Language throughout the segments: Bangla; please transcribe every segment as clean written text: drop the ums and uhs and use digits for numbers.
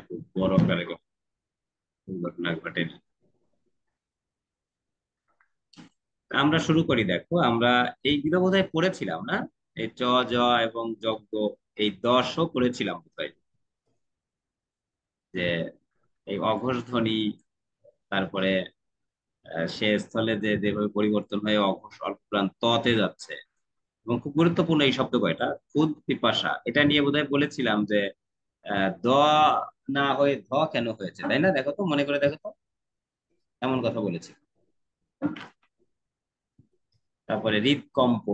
খুব বড় আকারে দুর্ঘটনা ঘটে। আমরা শুরু করি। দেখো, আমরা এইগুলো বোধহয় পড়েছিলাম না? এই চ, জ এবং যজ্ঞ, এই দশও পড়েছিলাম বোধহয়। যে এই অঘোষ ধ্বনি, তারপরে সে স্থলে যে যেভাবে পরিবর্তন হয়ে অঘোষ অল্পপ্রাণ ততে যাচ্ছে। এবং খুব গুরুত্বপূর্ণ এই শব্দ কয়টা, খুদ পিপাসা, এটা নিয়ে বোধহয় বলেছিলাম যে দ না হয়ে ধ কেন হয়েছে, তাই না? দেখো তো, মনে করে দেখো তো, এমন কথা বলেছি। তারপরে হৃদকম্প,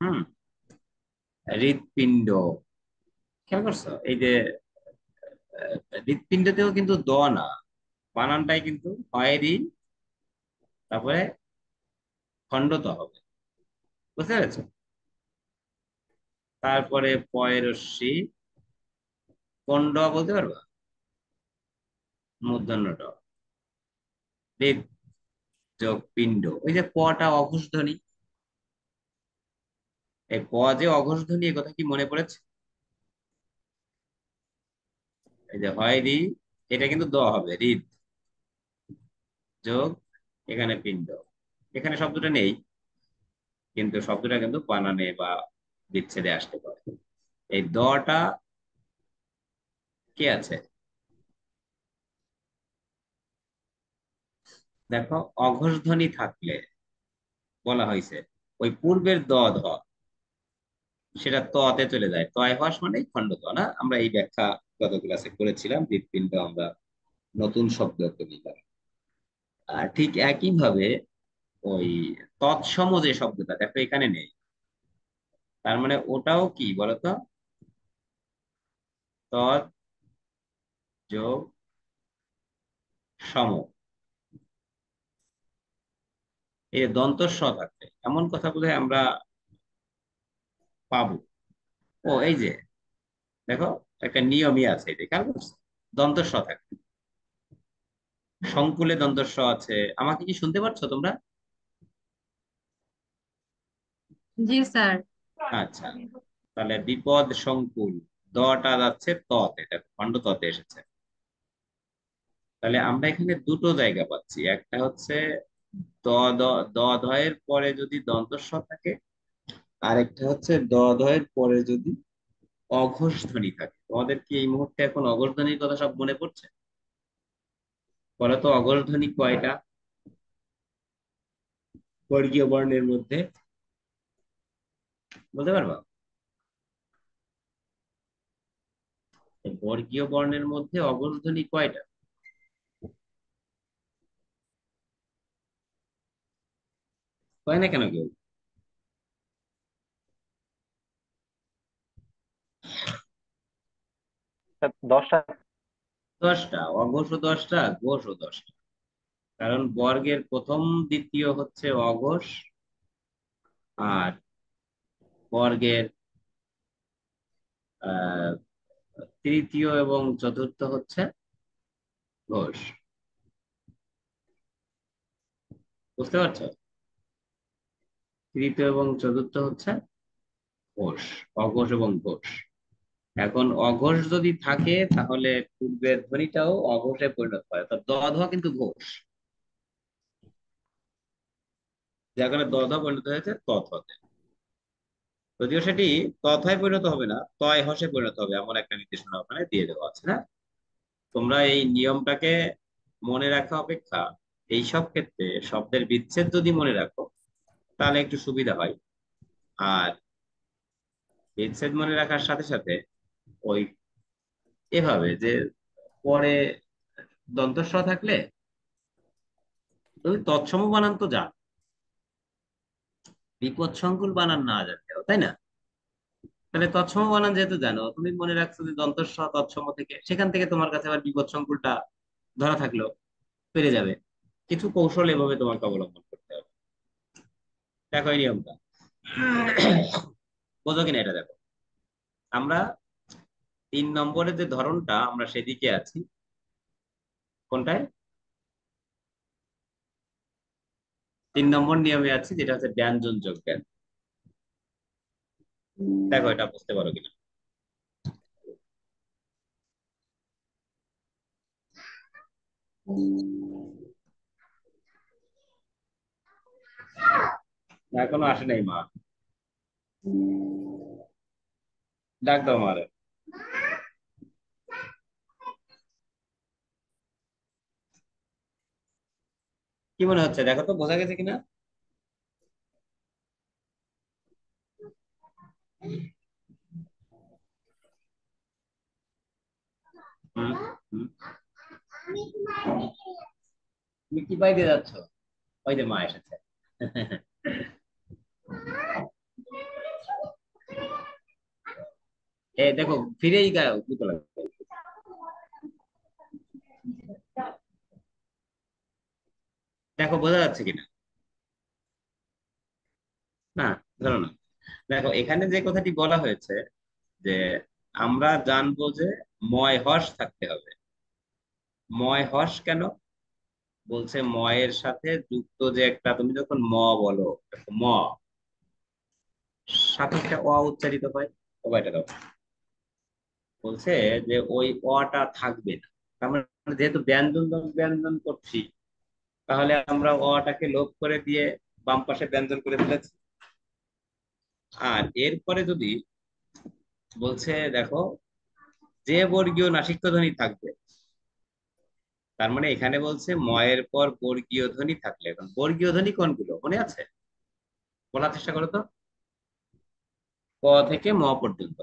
হুম, হৃদপিণ্ড, খেয়াল করছো? এই যে হৃদপিণ্ডতেও কিন্তু দ না, বানানটাই কিন্তু হয় রি, তারপরে খণ্ডত হবে। বুঝতে পেরেছো? তারপরে পয়রস্যি, কোন ড বলতে পারবা? মূর্ধন্য ড। হৃদ যোগ পিণ্ড, ওই যে পটা অঘোষ ধ্বনি, এই প যে অঘোষ ধ্বনি, এ কথা কি মনে পড়েছে? এই যে হয় রি, এটা কিন্তু দ হবে, হৃদ যোগ এখানে পিণ্ড। এখানে শব্দটা নেই, কিন্তু শব্দটা কিন্তু বানানে বা বিচ্ছেদে আসতে পারে। এই দটা কে আছে? দেখো, অঘোষ ধ্বনি থাকলে বলা হয়েছে ওই পূর্বের দ ধ, সেটা ততে চলে যায়। তয় হ্রাস মানে খণ্ড ত না? আমরা এই ব্যাখ্যা গত ক্লাসে করেছিলাম, হৃৎপিণ্ড আমরা নতুন শব্দ একটা নিলাম। আর ঠিক একই ভাবে ওই তৎসম যে শব্দটা দেখো এখানে নেই, তার মানে ওটাও কি বলতো? তৎ যোগ সম, এই যে দন্ত স থাকবে এমন কথা বোধহয় আমরা পাবো। ও এই যে দেখো, একটা নিয়মই আছে, এটা খেয়াল করছো? দন্ত স থাকবে, সংকুলে দন্ত স আছে। আমাকে কি শুনতে পাচ্ছ তোমরা? জি স্যার। আচ্ছা, তাহলে বিপদ সংকুল, দটা যাচ্ছে ততে, দেখো খণ্ড ততে এসেছে। তাহলে আমরা এখানে দুটো জায়গা পাচ্ছি, একটা হচ্ছে দ দ, দ ধয়ের পরে যদি দন্ত স থাকে, আর একটা হচ্ছে দ ধয়ের পরে যদি অঘোষ ধ্বনি থাকে। তোমাদের কি এই মুহূর্তে এখন অঘোষ ধ্বনির কথা সব মনে পড়ছে? বলো তো, অঘোষ ধ্বনি কয়টা বর্গীয় বর্ণের মধ্যে? বলতে পারবা? এই বর্গীয় বর্ণের মধ্যে অঘোষ ধ্বনি কয়টা? কয় না কেন কেউ? স্যার, 10টা। 10টা। অঘোষও 10টা, ঘোষও 10টা। কারণ বর্গের প্রথম দ্বিতীয় হচ্ছে অঘোষ, আর বর্গের আহ তৃতীয় এবং চতুর্থ হচ্ছে ঘোষ। বুঝতে পারছো? তৃতীয় এবং চতুর্থ হচ্ছে ঘোষ, অঘোষ এবং ঘোষ। এখন অঘোষ যদি থাকে তাহলে পূর্বের ধ্বনিটাও অঘোষে পরিণত হয়, তো দ ধ কিন্তু ঘোষ, যার কারণে দ ধ পরিণত হয়েছে ত থতে। যদিও সেটি তথায় পরিণত হবে না, তয় হসে পরিণত হবে, এমন একটা নির্দেশনা ওখানে দিয়ে দেওয়া আছে না? তোমরা এই নিয়মটাকে মনে রাখা অপেক্ষা এইসব ক্ষেত্রে শব্দের বিচ্ছেদ যদি মনে রাখো, তাহলে একটু সুবিধা হয়। আর বিচ্ছেদ মনে রাখার সাথে সাথে ওই এভাবে যে পরে দন্ত স থাকলে তুমি তৎসম বানান তো জানো, বিপদ সংকুল বানান না জানলেও, তাই না? তাহলে তৎসম বানান যেহেতু জানো, তুমি মনে রাখছো যে দন্ত স তৎসম থেকে, সেখান থেকে তোমার কাছে আবার বিপদ সংকুলটা ধরা থাকলো, পেরে যাবে। কিছু কৌশল এভাবে তোমাকে অবলম্বন করতে হবে। দেখো এই নিয়মটা বোঝো কিনা এটা দেখো। আমরা 3 নম্বরের যে ধরনটা, আমরা সেদিকে আছি। কোনটায়? 3 নম্বর নিয়মে আছি, যেটা হচ্ছে ব্যঞ্জন যোগ জ্ঞান। দেখো এটা বুঝতে পারো কিনা। না, এখনো আসে নাই মা। ডাক দাও মারে। কি মনে হচ্ছে, দেখো তো বোঝা গেছে কিনা। হুম। হুম। তুমি কি বাইরে যাচ্ছ? ওই যে মা এসেছে। এ দেখো, ফিরেই গাও পুতলা। দেখো বোঝা যাচ্ছে কিনা। না, ধরো না। দেখো এখানে যে কথাটি বলা হয়েছে যে আমরা জানবো যে ময় হর্ষ থাকতে হবে। ময় হর্ষ কেন বলছে? ময়ের সাথে যুক্ত যে একটা, তুমি যখন বলো, দেখো সাথে একটা উচ্চারিত হয়। এটা দাও। বলছে যে ওই টা থাকবে না। তার মানে যেহেতু ব্যঞ্জন ব্যঞ্জন করছি, তাহলে আমরা টাকে লোপ করে দিয়ে বাম পাশে ব্যঞ্জন করে ফেলেছি। আর এরপরে যদি বলছে দেখো, যে বর্গীয় নাসিক্য ধ্বনি থাকবে, তার মানে এখানে বলছে ময়ের পর বর্গীয় ধ্বনি থাকলে। এখন বর্গীয় ধ্বনি কোনগুলো মনে আছে? বলার চেষ্টা করো তো। ক থেকে ম পর্যন্ত।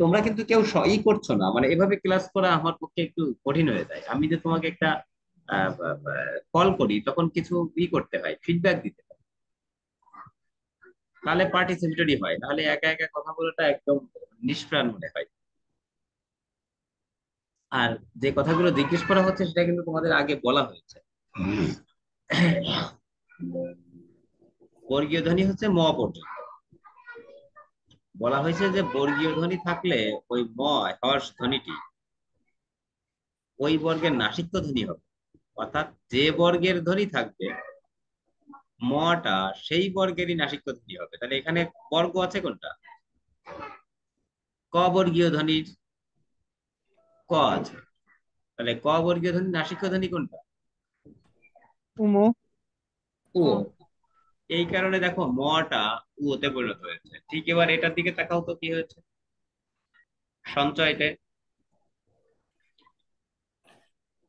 তোমরা কিন্তু কেউ করছো না, মানে এভাবে ক্লাস করা আমার পক্ষে একটু কঠিন হয়ে যায়। আমি যে তোমাকে একটা কল করি, তখন কিছু করতে হয়, ফিডব্যাক দিতে হয়, তাহলে পার্টিসিপেটরি হয়, নাহলে একা একা কথা বলাটা একদম নিষ্প্রাণ মনে হয়। আর যে কথাগুলো জিজ্ঞেস করা হচ্ছে সেটা কিন্তু তোমাদের আগে বলা হয়েছে। বর্গীয় ধ্বনি হচ্ছে ম পর্যন্ত। বলা হয়েছে যে বর্গীয় ধ্বনি থাকলে ওই হর্ষ ধ্বনিটি ওই বর্গের নাসিক্য ধ্বনি হবে। অর্থাৎ যে বর্গের ধ্বনি থাকবে, মটা সেই বর্গেরই নাসিক্য ধ্বনি হবে। তাহলে এখানে বর্গ আছে কোনটা? ক বর্গীয় ধ্বনির ক আছে। তাহলে ক বর্গীয় ধ্বনি নাসিক্য ধ্বনি কোনটা? উমো। ও। ও। এই কারণে দেখো মটা তে পরিণত হয়েছে। ঠিক এবার এটার দিকে তাকাও তো, কি হয়েছে সঞ্চয়তে?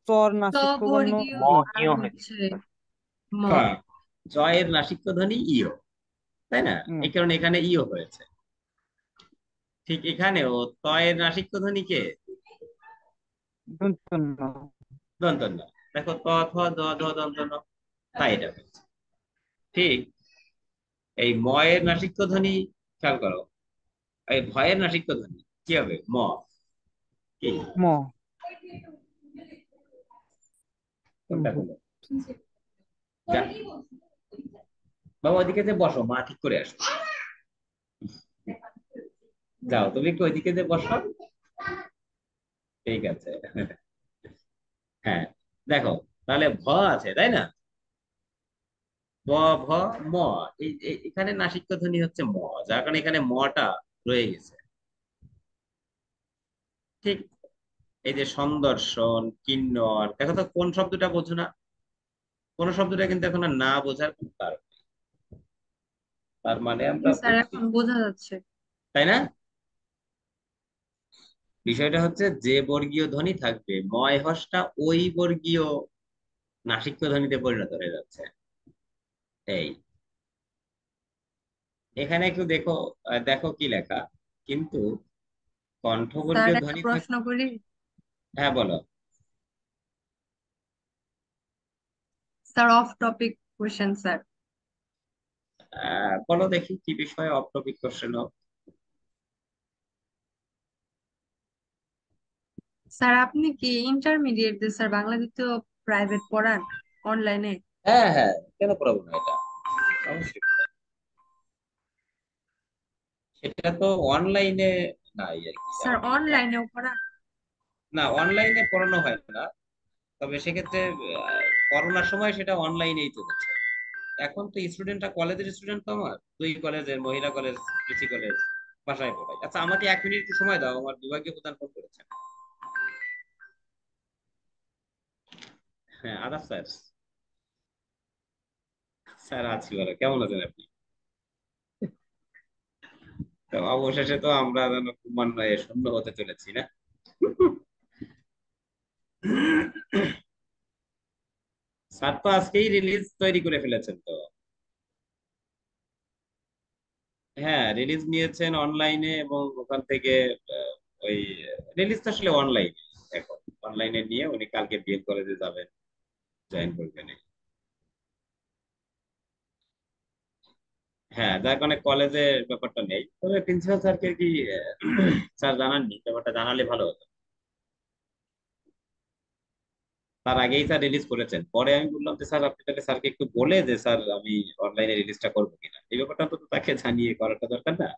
চর ত নাসিক্য বর্ণ বর্গীয় ই। আর হচ্ছে ম। হ্যাঁ, জয়ের নাসিক্য ধ্বনি ইও, তাই না? হুম, এই কারণে এখানে ইও হয়েছে। ঠিক এখানেও তয়ের নাসিক্য ধ্বনি কে? দন্তন্য দন্তন্য। দেখো ত থ দ ধ দন্তন্য, তাই এটা হয়েছে। ঠিক এই ময়ের নাসিক্য ধ্বনি খেয়াল করো, এই ভয়ের নাসিক্য ধ্বনি কি হবে? কি? ম। কোনটা ভূ। হলো? যা, বাবা ওইদিকে যে বসো, মা ঠিক করে আসো। যাও তুমি একটু ওইদিকে যে বসো। ঠিক আছে। হ্যাঁ, দেখো, তাহলে আছে তাই না? ব, ভ, ম। এখানে নাসিক্য ধ্বনি হচ্ছে ম, যার কারণে এখানে মটা রয়ে গেছে। ঠিক এই যে সন্দর্শন, কিন্নর, দেখো তো কোন শব্দটা বোঝো না? কোন শব্দটা কিন্তু এখন আর না বোঝার কোনো কারণ নেই। তার মানে জি আমরা স্যার, বুঝছি, এখন বোঝা যাচ্ছে। তাই না? বিষয়টা হচ্ছে যে বর্গীয় ধ্বনি থাকবে, ময় হর্ষটা ওই বর্গীয় নাসিক্য ধ্বনিতে পরিণত হয়ে যাচ্ছে। এই এখানে একটু দেখো, দেখো কি লেখা কিন্তু স্যার, কণ্ঠবর্গীয় একটা ধ্বনি থাক। প্রশ্ন করি। হ্যাঁ বলো। Sir, of topic question sir. বলো দেখি কি বিষয়ে অফ টপিক কোশ্চেন। স্যার, আপনি কি ইন্টারমিডিয়েট দিয়ে স্যার বাংলা দ্বিতীয় প্রাইভেট পড়ান অনলাইনে? হ্যাঁ হ্যাঁ, কেন পড়াবো না এটা? অবশ্যই পড়াবো। সেটা তো অনলাইনে নাই আর কি। স্যার, আমি অনলাইনেও পড়ান? না, অনলাইনে পড়ানো হয় না। তবে সেক্ষেত্রে করোনার সময় সেটা অনলাইনেই চলেছে। এখন তো স্টুডেন্টরা, কলেজের স্টুডেন্ট তো আমার দুই কলেজের, মহিলা কলেজ, কৃষি কলেজ, বাসায় পড়াই। আচ্ছা আমাকে 1 মিনিট একটু সময় দাও, আমার বিভাগীয় প্রধান ফোন করেছেন। হ্যাঁ, আদাব স্যার। স্যার আছি ভালো, কেমন আছেন আপনি? তো অবশেষে তো আমরা যেন ক্রমান্বয়ে শূন্য হতে চলেছি না? স্যার তো আজকেই রিলিজ তৈরি করে ফেলেছেন তো। হ্যাঁ, রিলিজ নিয়েছেন অনলাইনে এবং ওখান থেকে আহ, ওই রিলিজ তো আসলে অনলাইনে। এখন অনলাইনে নিয়ে উনি কালকে বিএড কলেজে যাবেন, জয়েন করবেন। হ্যাঁ, যার কারণে কলেজের ব্যাপারটা নেই, তবে প্রিন্সিপাল স্যারকে কি স্যার জানাননি? ব্যাপারটা জানালে ভালো হতো। তার আগেই স্যার রিলিজ করেছেন, পরে আমি বললাম যে স্যার আপনি তাহলে স্যারকে একটু বলে যে স্যার আমি অনলাইনে রিলিজটা করবো কিনা, এই ব্যাপারটা তো তাকে জানিয়ে করাটা দরকার না?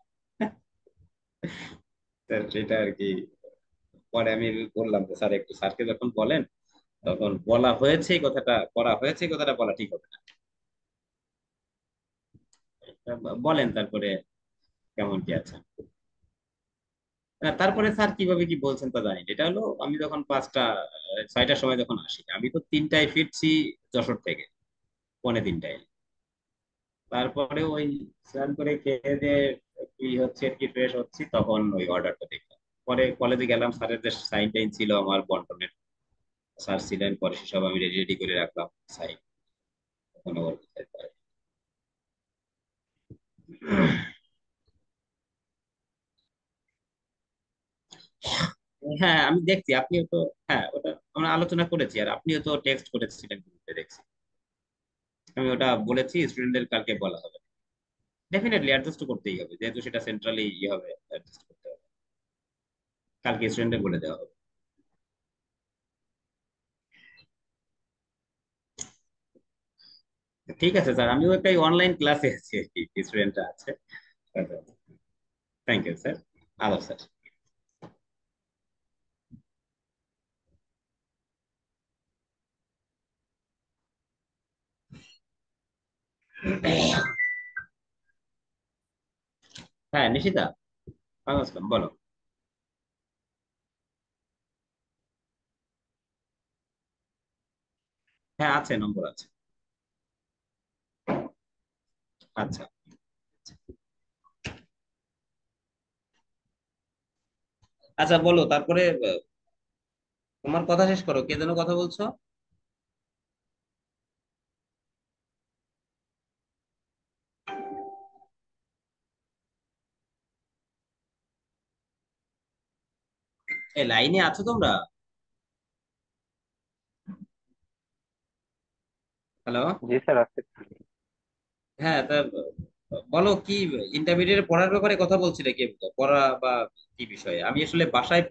স্যার সেটা আর কি। পরে আমি বললাম যে স্যার একটু স্যারকে যখন বলেন, তখন বলা হয়েছে এই কথাটা, করা হয়েছে এই কথাটা বলা ঠিক হবে না। তা বলেন তারপরে কেমন কি আছে। তারপরে স্যার কিভাবে কি বলছেন তা জানি না। এটা হলো আমি যখন 6টার সময় যখন আসি, আমি তো 3টায় ফিরছি যশোর থেকে, পৌনে 3টায়। তারপরে ওই স্নান করে খেয়ে দিয়ে কি হচ্ছে আর কি ফ্রেশ হচ্ছি, তখন ওই অর্ডারটা দেখলাম। পরে কলেজে গেলাম, স্যারের যে সাইন টাইন ছিল আমার বন্টনের, স্যার ছিলেন, পরে সেসব আমি রেডি রেডি করে রাখলাম সাইন। তখন ওর কোথায় পারে। হ্যাঁ, আমি দেখছি আপনিও তো। হ্যাঁ, ওটা আমরা আলোচনা করেছি, আর আপনিও তো টেক্সট করেছিলেন গ্রুপে, দেখছি। আমি ওটা বলেছি স্টুডেন্টদের কালকে বলা হবে। ডেফিনেটলি অ্যাডজাস্ট করতেই হবে, যেহেতু সেটা সেন্ট্রালি ইয়ে হবে, অ্যাডজাস্ট করতে হবে। কালকে স্টুডেন্টদের বলে দেওয়া হবে। ঠিক আছে স্যার, আমিও একটা অনলাইন ক্লাসে আছি আর কি, স্টুডেন্টরা আছে। Thank you sir. আদাব স্যার। হ্যাঁ, নিশিতা, ভালো আসলাম, বলো। হ্যাঁ, আছে, নম্বর আছে। আচ্ছা। আচ্ছা, বলো তারপরে। তোমার কথা শেষ করো, কে যেন কথা বলছো? এই লাইনে আছো তোমরা? হ্যালো। জি স্যার আছে। হ্যাঁ, তা বলো কি, ইন্টারমিডিয়েট পড়ার ব্যাপারে কথা বলছিলে, কি পড়া বা কি বিষয়ে? আমি আসলে বাসায়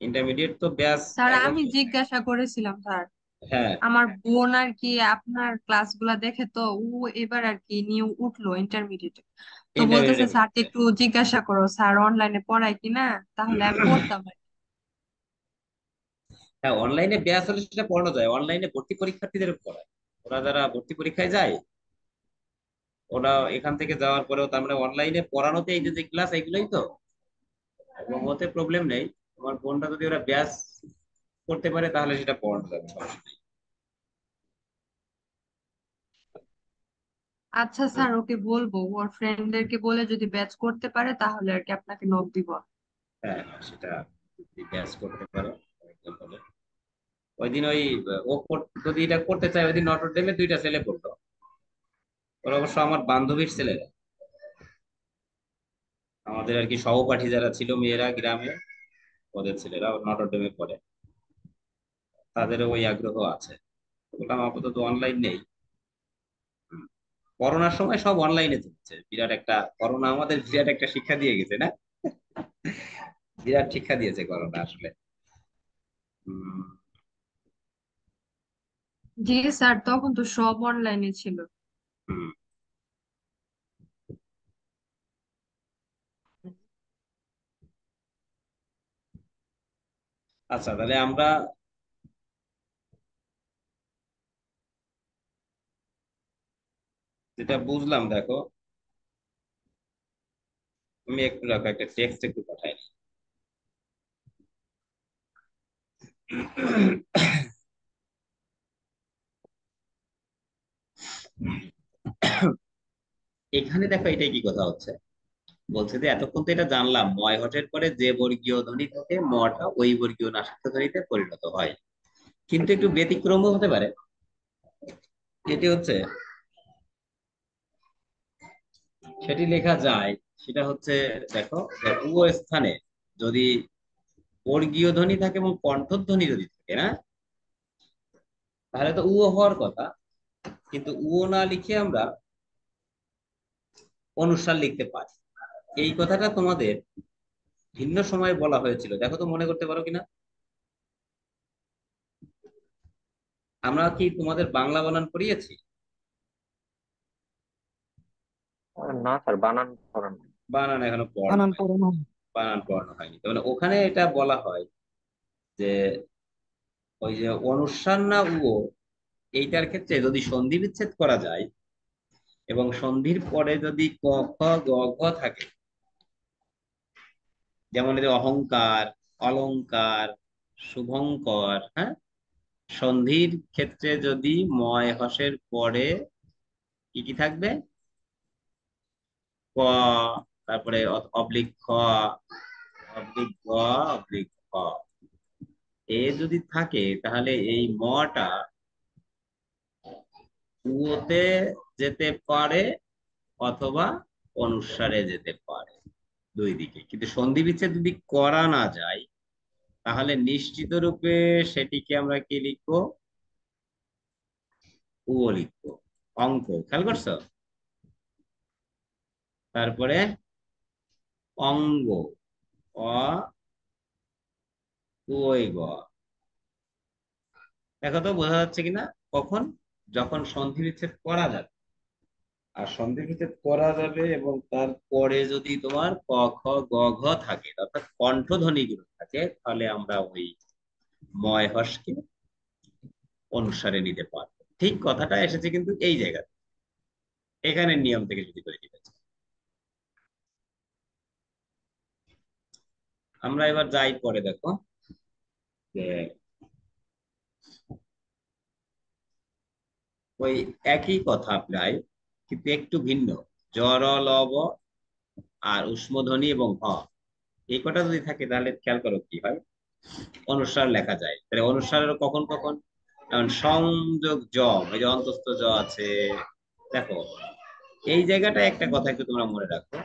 ইন্টারমিডিয়েট তো ব্যাস স্যার একদম। আমি জিজ্ঞাসা করেছিলাম স্যার, হ্যাঁ, আমার বোন আর কি আপনার ক্লাসগুলা দেখে তো ও এবার আর কি নিউ উঠলো ইন্টারমিডিয়েটে। তো বলতেছে ইন্টারমিডিয়েট। স্যারকে একটু জিজ্ঞাসা করো স্যার অনলাইনে পড়ায় কিনা, তাহলে আমি পড়তাম আর কি। হ্যাঁ, অনলাইনে ব্যাচ হলে সেটা পড়ানো যায়, অনলাইনে ভর্তি পরীক্ষার্থীদের পড়ায়। ওরা যারা ভর্তি পরীক্ষায় যায়, ওরা এখান থেকে যাওয়ার পরেও তার মানে অনলাইনে পড়ানোতে এই যে যে ক্লাস, এগুলোই তো, এবং ওতে প্রবলেম নেই। তোমার বোনটা যদি ওরা ব্যাচ করতে পারে, তাহলে সেটা পড়ানো যাবে, সমস্যা নেই। আচ্ছা স্যার, ওকে বলবো ওর ফ্রেন্ডদেরকে বলে যদি ব্যাচ করতে পারে তাহলে আর কি আপনাকে নক দিব। হ্যাঁ, হ্যাঁ, সেটা যদি ব্যাচ করতে পারে একদম ভালো। ওই দিন ওই যদি এটা করতে চায়, ওই দিন নটর ডেমে 2টা ছেলে পড়লো। ওরা অবশ্য আমার বান্ধবীর ছেলেরা, আমাদের আর কি সহপাঠী যারা ছিল মেয়েরা গ্রামে, ওদের ছেলেরা নটর ডেমে পড়ে। তাদেরও ওই আগ্রহ আছে। বললাম আপাতত অনলাইন নেই। হুম। করোনার সময় সব অনলাইনে চলছে, বিরাট একটা করোনা আমাদের বিরাট একটা শিক্ষা দিয়ে গেছে না? বিরাট শিক্ষা দিয়েছে করোনা আসলে। হুম। জি স্যার, তখন তো সব অনলাইনে ছিল। হুম। আচ্ছা, তাহলে আমরা যেটা বুঝলাম, দেখো, তুমি একটু রাখো, একটা টেক্সট একটু পাঠাই। এখানে দেখো এটাই কি কথা হচ্ছে, বলছে যে এতক্ষণ তো এটা জানলাম ময় হটের পরে যে বর্গীয় ধ্বনি থাকে মটা ওই বর্গীয় নাসিক্য ধ্বনিতে পরিণত হয়, কিন্তু একটু ব্যতিক্রমও হতে পারে। এটি হচ্ছে, সেটি লেখা যায়, সেটা হচ্ছে, দেখো যে উ স্থানে যদি বর্গীয় ধ্বনি থাকে এবং কণ্ঠধ্বনি যদি থাকে না, তাহলে তো উ হওয়ার কথা, কিন্তু উ না লিখে আমরা অনুস্বার লিখতে পারি। এই কথাটা তোমাদের ভিন্ন সময়ে বলা হয়েছিল, দেখো তো মনে করতে পারো কিনা। আমরা কি তোমাদের বাংলা বানান পড়িয়েছি? না স্যার, বানান করেন। বানান এখনো পড়ানো বানান হয়, পড়ানো বানান পড়ানো হয়নি, তার মানে ওখানে এটা বলা হয় যে ওই যে অনুস্বার না ও, এইটার ক্ষেত্রে যদি সন্ধি বিচ্ছেদ করা যায় এবং সন্ধির পরে যদি ক খ গ ঘ থাকে, যেমন এই যে অহংকার, অলংকার, শুভঙ্কর, হ্যাঁ, সন্ধির ক্ষেত্রে যদি ময় হর্ষের পরে কি কি থাকবে, ক, তারপরে অবলিক খ, অবলিক গ, অবলিক খ, এ যদি থাকে তাহলে এই মটা উতে যেতে পারে অথবা অনুসারে যেতে পারে, দুই দিকে। কিন্তু সন্ধি বিচ্ছেদ যদি করা না যায় তাহলে নিশ্চিত রূপে সেটিকে আমরা কি লিখবো, ও লিখবো। অঙ্ক খেয়াল করছো? তারপরে অঙ্গ, অ, ওই গ। দেখো তো বোঝা যাচ্ছে কিনা, কখন, যখন সন্ধি বিচ্ছেদ করা যাবে, আর সন্ধি বিচ্ছেদ করা যাবে এবং তারপরে যদি তোমার ক খ গ ঘ থাকে অর্থাৎ কণ্ঠধ্বনি গুলো থাকে, তাহলে আমরা ওই ময় হর্ষকে অনুসারে নিতে পারবো। ঠিক কথাটা এসেছে কিন্তু এই জায়গাতে, এখানে নিয়ম থেকে যদি করে দিতে চাই। আমরা এবার যাই পরে, দেখো যে ওই একই কথা প্রায়, কিন্তু একটু ভিন্ন। জ্বর, লব আর উষ্মধ্বনি এবং হ, এই কটা যদি থাকে তাহলে খেয়াল করো কি হয়, অনুস্বার লেখা যায়। তাহলে অনুস্বারের কখন কখন, যেমন সংযোগ জ, এই যে অন্তস্থ জ আছে, দেখো এই জায়গাটা একটা কথা একটু তোমরা মনে রাখো।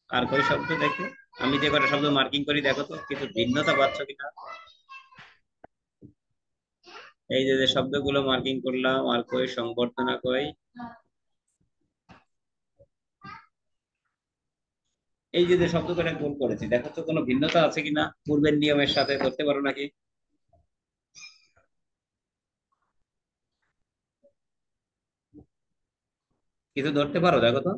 আর কই শব্দ দেখো, আমি যে কটা শব্দ মার্কিং করি দেখো তো কিছু ভিন্নতা পাচ্ছ কিনা। এই যে যে শব্দগুলো মার্কিং করলাম, আর কই সংবর্ধনা কই, এই যে যে শব্দ কটা গোল করেছি দেখো তো কোনো ভিন্নতা আছে কিনা পূর্বের নিয়মের সাথে, করতে পারো নাকি? কিছু ধরতে পারো দেখো তো।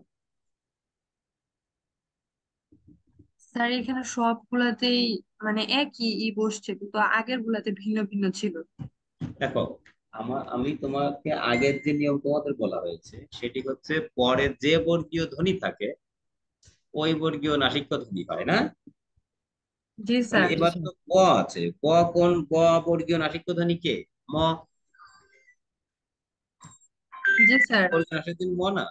স্যার এখানে সবগুলাতেই মানে একই ই বসছে, কিন্তু আগের গুলাতে ভিন্ন ভিন্ন ছিল। দেখো আমি তোমাকে আগের যে নিয়ম তোমাদের বলা হয়েছে সেটি হচ্ছে পরে যে বর্গীয় ধ্বনি থাকে ওই বর্গীয় নাসিক্য ধ্বনি হয় না। জি তাহলে স্যার। জি এবার স্যার। তো ক আছে, ক কোন ক বর্গীয় নাসিক্য ধ্বনি কে, ম, জি স্যার। বর্গীয় নাসিক্য ধ্বনি ম না।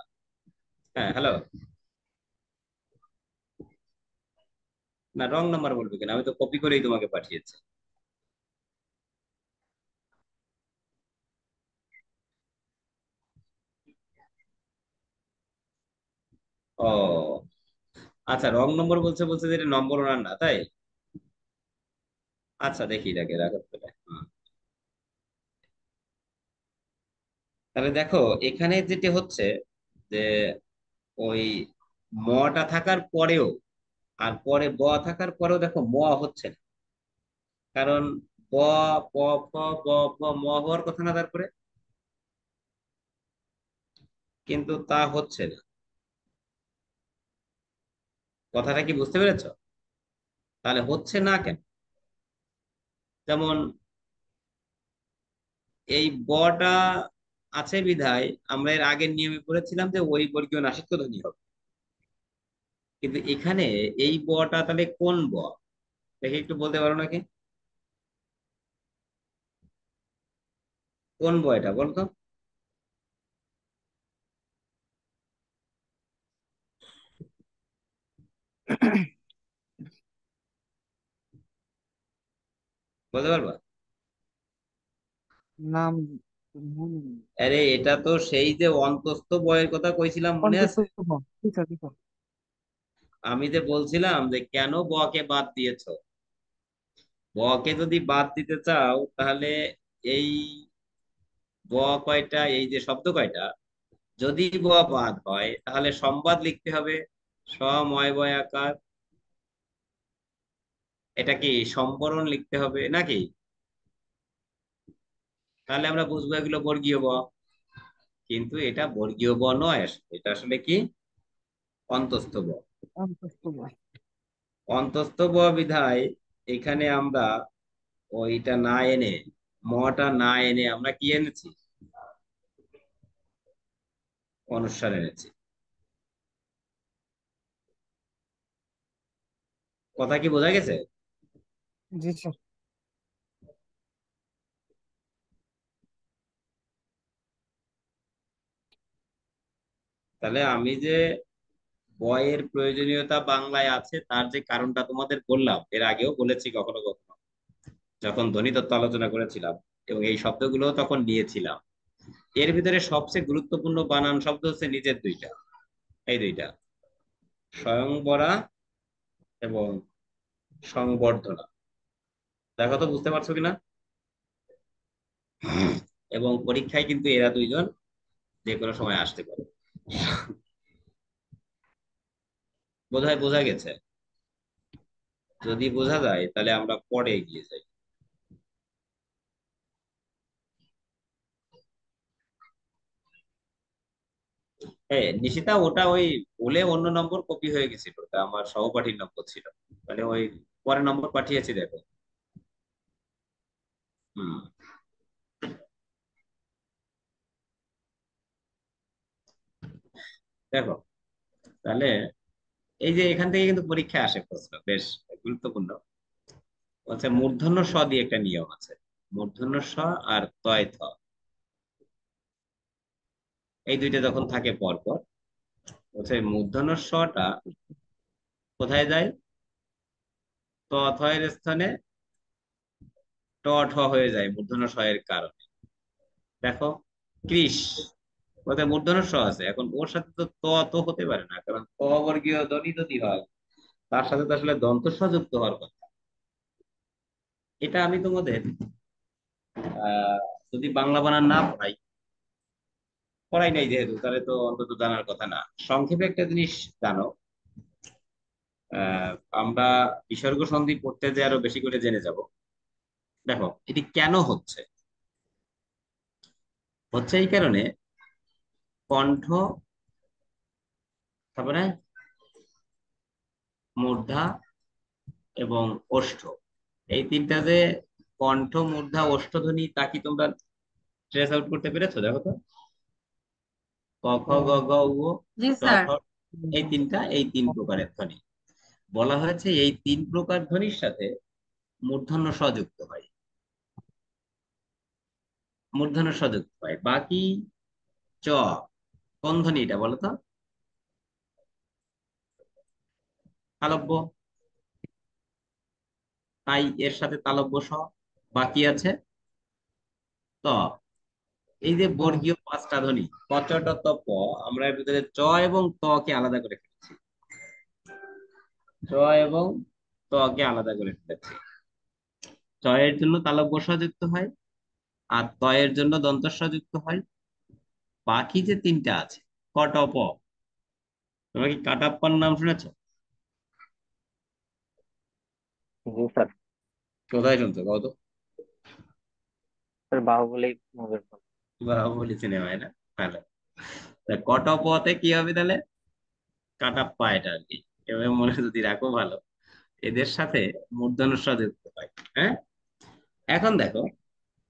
হ্যাঁ হ্যালো, না রং নাম্বার বলবে কেন, আমি তো কপি করেই তোমাকে পাঠিয়েছি। ও আচ্ছা, রং নম্বর বলছে, বলছে যে এটা নম্বর ওনার না, তাই? আচ্ছা দেখি, দেখে রাখো তাহলে। তাহলে দেখো এখানে যেটা হচ্ছে যে ওই মটা থাকার পরেও আর পরে ব থাকার পরেও দেখো ম হচ্ছে না, কারণ ব, প, ফ, ব, ভ, ম হওয়ার কথা না তারপরে, কিন্তু তা হচ্ছে না। কথাটা কি বুঝতে পেরেছো? তাহলে হচ্ছে না কেন, যেমন এই বটা আছে বিধায় আমরা এর আগের নিয়মে পড়েছিলাম যে ওই বর্গীয় নাসিক্য ধ্বনি হবে, কিন্তু এখানে এই বটা তাহলে কোন ব, দেখে একটু বলতে পারো নাকি, কোন ব এটা বলতো? বলতে পারবা? নাম মনে নেই। আরে এটা তো সেই যে অন্তস্থ বয়ের কথা কইছিলাম, মনে অন্তত আছে? Teacher teacher. আমি যে বলছিলাম যে কেন ব কে বাদ দিয়েছো। ব কে যদি বাদ দিতে চাও তাহলে এই ব কয়টা, এই যে শব্দ কয়টা, যদি ব বাদ হয় তাহলে সংবাদ লিখতে হবে সময় বয়াকার। এটা কি সম্বরণ লিখতে হবে নাকি? তাহলে আমরা বুঝবো এগুলো বর্গীয় ব। কিন্তু এটা বর্গীয় ব নয়, এটা আসলে কি অন্তস্থ ব। অন্তত নয়। অন্তস্থ ব বিধায় এখানে আমরা ওইটা না এনে, মটা না এনে আমরা কি এনেছি, অনুস্বার এনেছি। কথা কি বোঝা গেছে? জি স্যার। তাহলে আমি যে বয়ের প্রয়োজনীয়তা বাংলায় আছে তার যে কারণটা তোমাদের বললাম, এর আগেও বলেছি কখনো কখনো যখন ধ্বনিতত্ত্ব আলোচনা করেছিলাম, এবং এই শব্দগুলো তখন নিয়েছিলাম। এর ভিতরে সবচেয়ে গুরুত্বপূর্ণ বানান শব্দ হচ্ছে নিচের দুইটা, এই দুইটা, স্বয়ংবরা এবং সংবর্ধনা। দেখো তো বুঝতে পারছো কিনা? এবং পরীক্ষায় কিন্তু এরা দুইজন যে কোনো সময় আসতে পারে। বোধহয় বোঝা গেছে? যদি বোঝা যায় তাহলে আমরা পরে এগিয়ে যাই। হ্যাঁ নিশিতা, ওটা ওই বলে অন্য নম্বর কপি হয়ে গেছিল, ওটা আমার সহপাঠীর নম্বর ছিল। মানে ওই পরে নম্বর পাঠিয়েছি, দেখো। হুম। দেখো তাহলে এই যে এখান থেকে কিন্তু পরীক্ষায় আসে প্রশ্ন, বেশ গুরুত্বপূর্ণ। হচ্ছে মূর্ধন্য স দিয়ে একটা নিয়ম আছে। মূর্ধন্য স আর তয় থ, এই দুইটা যখন থাকে পর পর, হচ্ছে মূর্ধন্য সটা কোথায় যায়? ত থ এর স্থানে ট ঠ হয়ে যায় মূর্ধন্য স এর কারণে। দেখো, কৃষ, কোথায় মূর্ধন্য স আছে, এখন ওর সাথে তো তো হতে পারে না, কারণ ক বর্গীয় ধ্বনি যদি হয় তার সাথে তো আসলে দন্ত স যুক্ত হওয়ার কথা। এটা আমি তোমাদের আহ যদি বাংলা বানান না পড়াই নাই যেহেতু, তাহলে তো অন্তত জানার কথা না। সংক্ষেপে একটা জিনিস জানো, আহ আমরা বিসর্গ সন্ধি পড়তে যে আরো বেশি করে জেনে যাব। দেখো এটি কেন হচ্ছে, হচ্ছে এই কারণে কণ্ঠ, তারপরে মূর্ধা এবং ওষ্ঠ, এই তিনটা যে কণ্ঠ মূর্ধা ওষ্ঠ ধ্বনি, তা কি তোমরা ট্রেস আউট করতে পেরেছো? দেখো তো, ক খ গ ঘ উ জি ট স্যার। ঠ, এই তিনটা, এই তিন প্রকারের ধ্বনি। বলা হয়েছে এই তিন প্রকার ধ্বনির সাথে মূর্ধন্য স যুক্ত হয়, মূর্ধন্য স যুক্ত হয়। বাকি চ, কোন ধ্বনি এটা বলো তো? তালব্য, তাই এর সাথে তালব্য স। বাকি আছে ত। এই যে বর্গীয় পাঁচটা ধ্বনি ক চ ট ত প, আমরা এর ভিতরে চ এবং ত কে আলাদা করে ফেলেছি, চ এবং ত কে আলাদা করে ফেলেছি। চ এর জন্য তালব্য স যুক্ত হয়, আর ত এর জন্য দন্ত স যুক্ত হয়। বাকি যে তিনটা আছে ক ট প, তোমরা কি কাটাপ্পার নাম শুনেছো? জি স্যার। কোথায় শুনছো কত? স্যার বাহুবলী মুভির। বাহুবলী সিনেমায় না? ভালো। তা ক ট প তে কি হবে তাহলে? কাটাপ্পা, এটা আর কি। এভাবে মনে যদি রাখো ভালো, এদের সাথে মূর্ধন্য ষ যুক্ত হয়। হ্যাঁ, এখন দেখো,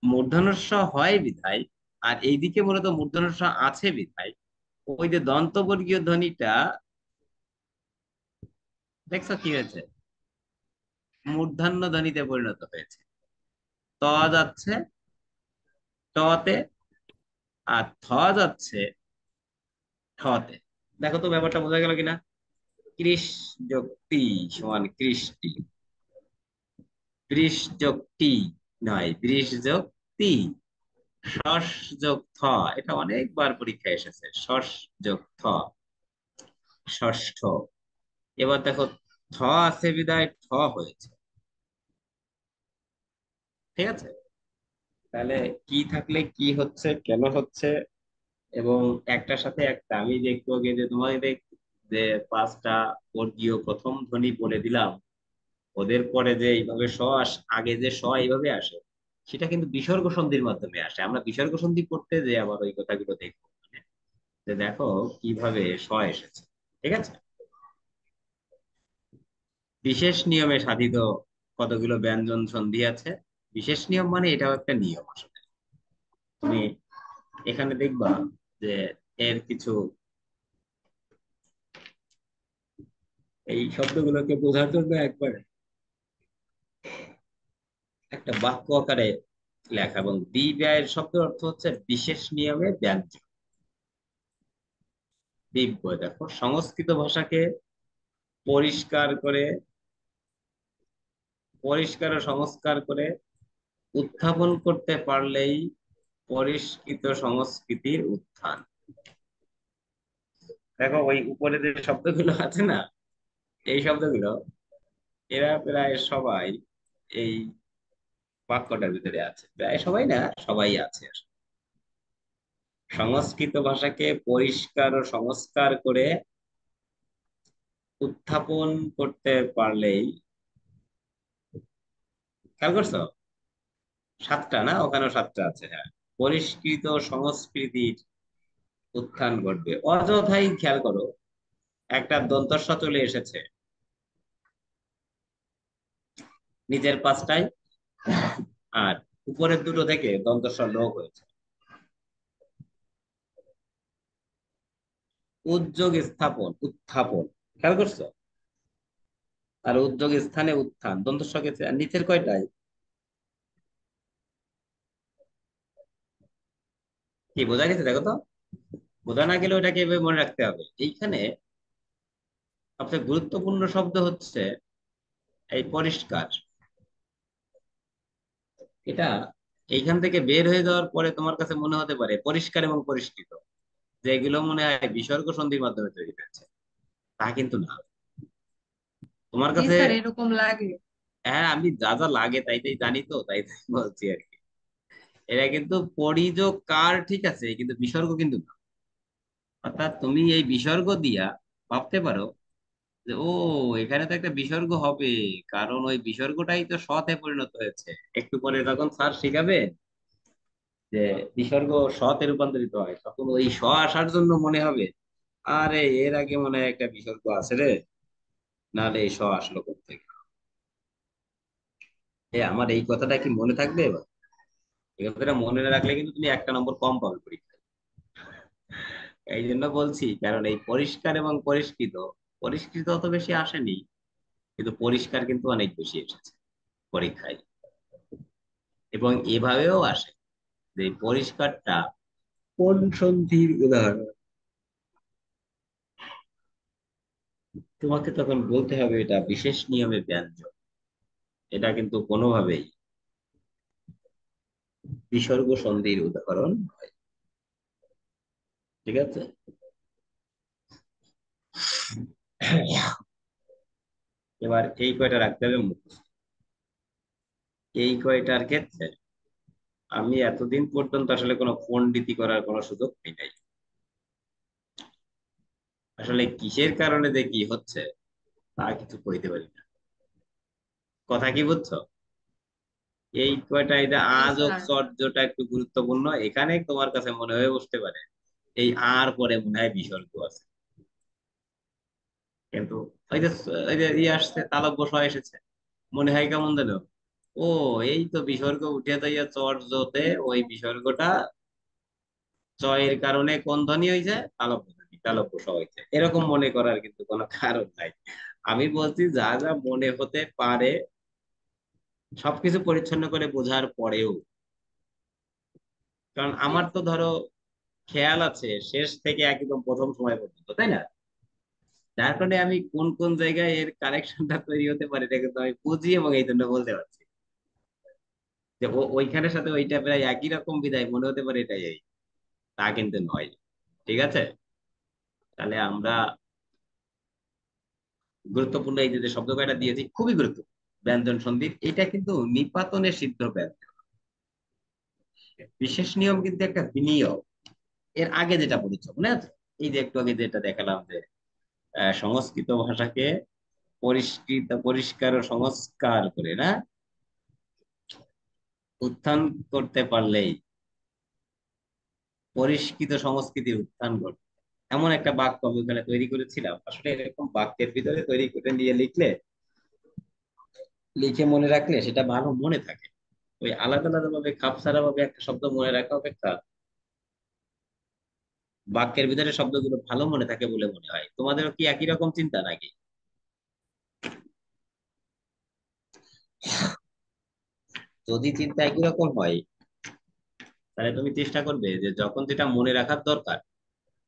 মূর্ধন্য ষ হয় বিধায়, আর এইদিকে মূলত মূর্ধন্য ষ আছে বিধায়, ওই যে দন্তবর্গীয় ধ্বনিটা, দেখছো কি হয়েছে? মূর্ধন্য ধ্বনিতে পরিণত হয়েছে। ত যাচ্ছে ট তে, আর থ যাচ্ছে ঠ তে। দেখো তো ব্যাপারটা বোঝা গেল কিনা? কৃষ যোগ তি সমান কৃষ্টি। বৃষ যোগ টি নয়, বৃষ যোগ তি। শস যোগ থ, এটা অনেকবার পরীক্ষায় এসেছে। শস যোগ থ, ষষ্ঠ। এবার দেখো, থ আছে বিদায় ঠ হয়েছে। ঠিক আছে, তাহলে কি থাকলে কি হচ্ছে, কেন হচ্ছে, এবং একটার সাথে একটা আমি যে একটু আগে যে তোমাদের যে পাঁচটা বর্গীয় প্রথম ধ্বনি বলে দিলাম, ওদের পরে যে এইভাবে আগে যে এইভাবে আসে, সেটা কিন্তু বিসর্গ সন্ধির মাধ্যমে আসে। আমরা বিসর্গ সন্ধি করতে যে আবার ওই কথাগুলো দেখবো, যে দেখো কিভাবে এসেছে। ঠিক আছে, বিশেষ নিয়মে সাধিত কতগুলো ব্যঞ্জন সন্ধি আছে। বিশেষ নিয়ম মানে এটাও একটা নিয়ম আসলে। তুমি এখানে দেখবা যে এর কিছু এই শব্দগুলোকে বোঝার জন্য একবার একটা বাক্য আকারে লেখা। এবং ব্যয়ের শব্দ অর্থ হচ্ছে বিশেষ নিয়মে ব্যঞ্জন। দিব্য, দেখো সংস্কৃত ভাষাকে পরিষ্কার করে, পরিষ্কার ও সংস্কার করে উত্থাপন করতে পারলেই পরিষ্কৃত সংস্কৃতির উত্থান। দেখো ওই উপরে যে শব্দগুলো আছে না, এই শব্দগুলো এরা প্রায় সবাই এই বাক্যটার ভিতরে আছে। প্রায় সবাই না, সবাই আছে। সংস্কৃত ভাষাকে পরিষ্কার ও সংস্কার করে উত্থাপন করতে পারলেই, খেয়াল করছো? সাতটা না, ওখানেও সাতটা আছে, হ্যাঁ। পরিষ্কৃত সংস্কৃতির উত্থান ঘটবে। অযথাই খেয়াল করো, একটা দন্তস্ব চলে এসেছে নিচের পাঁচটায়, আর উপরের দুটো থেকে দন্তস্ব লোপ হয়েছে। উদ্যোগ স্থাপন, উত্থাপন, খেয়াল করছো? আর উদ্যোগ স্থানে উত্থান, দন্তস্ব গেছে। আর নিচের কয়টায় কি বোঝা গেছে? দেখো তো, বোঝা না গেলে ওটাকে এভাবে মনে রাখতে হবে। এইখানে সবচেয়ে গুরুত্বপূর্ণ শব্দ হচ্ছে এই পরিষ্কার। এটা এইখান থেকে বের হয়ে যাওয়ার পরে তোমার কাছে মনে হতে পারে পরিষ্কার এবং পরিষ্কৃত, যে এগুলো মনে হয় বিসর্গ সন্ধির মাধ্যমে তৈরি হয়েছে। তা কিন্তু না। তোমার জি কাছে, স্যার, এরকম লাগে। হ্যাঁ, আমি যা যা লাগে তাই তাই জানি, তো তাই তাই বলছি আর কি। এরা কিন্তু পরিযোগ কার, ঠিক আছে, কিন্তু বিসর্গ কিন্তু না। অর্থাৎ তুমি এই বিসর্গ দিয়া ভাবতে পারো যে ও, এখানে তো একটা বিসর্গ হবে, কারণ ওই বিসর্গটাই তো সতে পরিণত হয়েছে। একটু পরে যখন স্যার শিখাবে যে বিসর্গ সতে রূপান্তরিত হয়, তখন ওই আসার জন্য মনে হবে আরে এর আগে মনে হয় একটা বিসর্গ আছে রে, নাহলে এই আসলো কোত্থেকে। আমার এই কথাটা কি মনে থাকবে এবার? এই কথাটা মনে না রাখলে কিন্তু তুমি একটা নম্বর কম পাবে পরীক্ষায়। এই জন্য বলছি, কারণ এই পরিষ্কার এবং পরিষ্কৃত, পরিষ্কৃত অত বেশি আসেনি, কিন্তু পরিষ্কার কিন্তু অনেক বেশি এসেছে পরীক্ষায়। এবং এভাবেও আসে যে এই পরিষ্কারটা কোন সন্ধির উদাহরণ। তোমাকে তখন বলতে হবে এটা বিশেষ নিয়মে ব্যঞ্জন। এটা কিন্তু কোনোভাবেই বিসর্গ সন্ধির উদাহরণ নয়। ঠিক আছে, এবার এই কয়টা রাখতে হবে মুখস্থ। এই কয়টার ক্ষেত্রে আমি এতদিন পর্যন্ত আসলে কোনো পণ্ডিতি করার কোনো সুযোগ পাই নাই। আসলে কিসের কারণে যে কি হচ্ছে তা কিছু কইতে পারি না। কথা কি বুঝছো? এই কয়টা, এটা জি আযোগ স্যার। চর্যটা একটু গুরুত্বপূর্ণ। এখানে তোমার কাছে মনে হয়ে বসতে পারে এই আর পরে মনে হয় বিসর্গ আছে, কিন্তু ওই যে আসছে, তালব্য স এসেছে, মনে হয় কেমন যেন ও, এই তো বিসর্গ উঠে যাইয়া চর্যতে ওই বিসর্গটা চয়ের কারণে কোন ধ্বনি হয়েছে, তালব্য ধ্বনি, তালব্য স হয়েছে, এরকম মনে করার কিন্তু কোনো কারণ নাই। আমি বলছি যা যা মনে হতে পারে, সবকিছু পরিচ্ছন্ন করে বোঝার পরেও। কারণ জি আমার তো স্যার। ধরো খেয়াল আছে শেষ থেকে একদম প্রথম সময় পর্যন্ত, তাই না? যার কারণে আমি কোন কোন জায়গায় এর কানেকশনটা তৈরি হতে পারে এটা কিন্তু আমি বুঝি, এবং এই জন্য বলতে পারছি। যে ওইখানের সাথে ওইটা প্রায় একই রকম বিদায় মনে হতে পারে এটাই এই, তা কিন্তু নয়। ঠিক আছে, তাহলে আমরা গুরুত্বপূর্ণ এই যে শব্দ কয়টা দিয়েছি খুবই গুরুত্বপূর্ণ। ব্যঞ্জন সন্ধি এটা কিন্তু নিপাতনে সিদ্ধ ব্যঞ্জন। বিশেষ নিয়ম কিন্তু একটা বিনিয়োগ। এর আগে যেটা পড়েছ মনে আছে, এই যে একটু আগে যেটা দেখালাম যে সংস্কৃত ভাষাকে পরিষ্কার ও সংস্কার করে না উত্থান করতে পারলেই পরিষ্কৃত সংস্কৃতির উত্থান ঘটে। এমন একটা বাক্য আমি ওখানে তৈরি করেছিলাম। আসলে এরকম বাক্যের ভিতরে তৈরি করে নিয়ে লিখলে, লিখে মনে রাখলে সেটা ভালো মনে থাকে। ওই আলাদা আলাদা ভাবে খাপছাড়া ভাবে একটা শব্দ মনে রাখা অপেক্ষা বাক্যের ভিতরে শব্দগুলো ভালো মনে থাকে বলে মনে হয়। তোমাদেরও কি একই রকম চিন্তা নাকি? যদি চিন্তা একই রকম হয়, তাহলে তুমি চেষ্টা করবে যে যখন যেটা মনে রাখার দরকার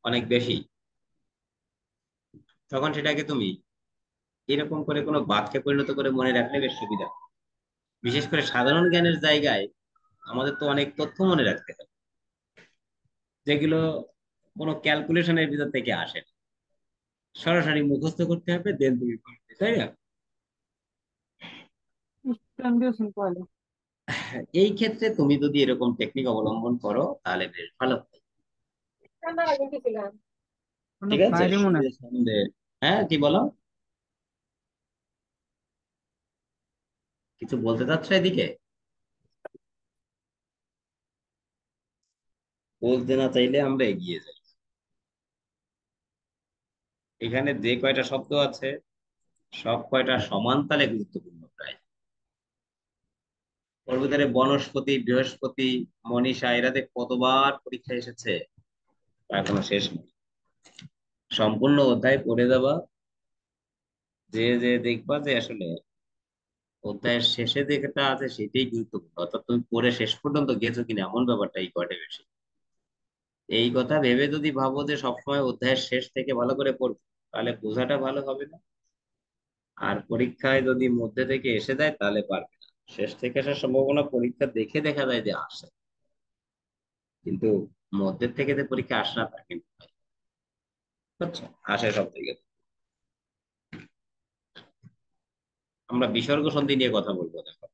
অনেক বেশি, তখন সেটাকে তুমি এরকম করে কোনো বাক্যে পরিণত করে মনে রাখলে বেশ সুবিধা। বিশেষ করে সাধারণ জ্ঞানের জায়গায় আমাদের তো অনেক তথ্য মনে রাখতে হবে, যেগুলো কোনো ক্যালকুলেশনের ভিতর থেকে আসে না। সরাসরি মুখস্থ করতে হবে, দেন তুমি করবে, তাই না? Condition পড়ে। এই ক্ষেত্রে তুমি যদি এরকম টেকনিক অবলম্বন করো তাহলে বেশ ভালো হয়। অনেক ঠিক আছে, বাইরে মনে হয়। সন্দেহ। হ্যাঁ, কি বলো? কিছু বলতে চাচ্ছ এদিকে? বলতে না চাইলে আমরা এগিয়ে যাই। এখানে যে কয়টা শব্দ আছে সব কয়টা সমান তালে গুরুত্বপূর্ণ প্রায়। ওর ভিতরে বনস্পতি, বৃহস্পতি, মনীষা এরাতে কতবার পরীক্ষা এসেছে তার কোনো শেষ নেই। সম্পূর্ণ অধ্যায় পড়ে যাবা, যে যে দেখবা যে আসলে অধ্যায়ের শেষে যেটা আছে সেটাই গুরুত্বপূর্ণ। অর্থাৎ তুমি পড়ে শেষ পর্যন্ত গেছো কিনা এমন ব্যাপারটা এই কয়টা বেশি। এই কথা ভেবে যদি ভাবো যে সবসময় অধ্যায়ের শেষ থেকে ভালো করে পড়বো, তাহলে বোঝাটা ভালো হবে না। আর পরীক্ষায় যদি মধ্যে থেকে এসে যায় তাহলে পারবে না। শেষ থেকে আসার সম্ভাবনা পরীক্ষা দেখে দেখা যায় যে আসে, কিন্তু মধ্যে থেকে যে পরীক্ষা আসে না তা কিন্তু নয়। বুঝছো? আসে সব থেকে। আমরা বিসর্গ সন্ধি নিয়ে কথা বলবো, দেখো।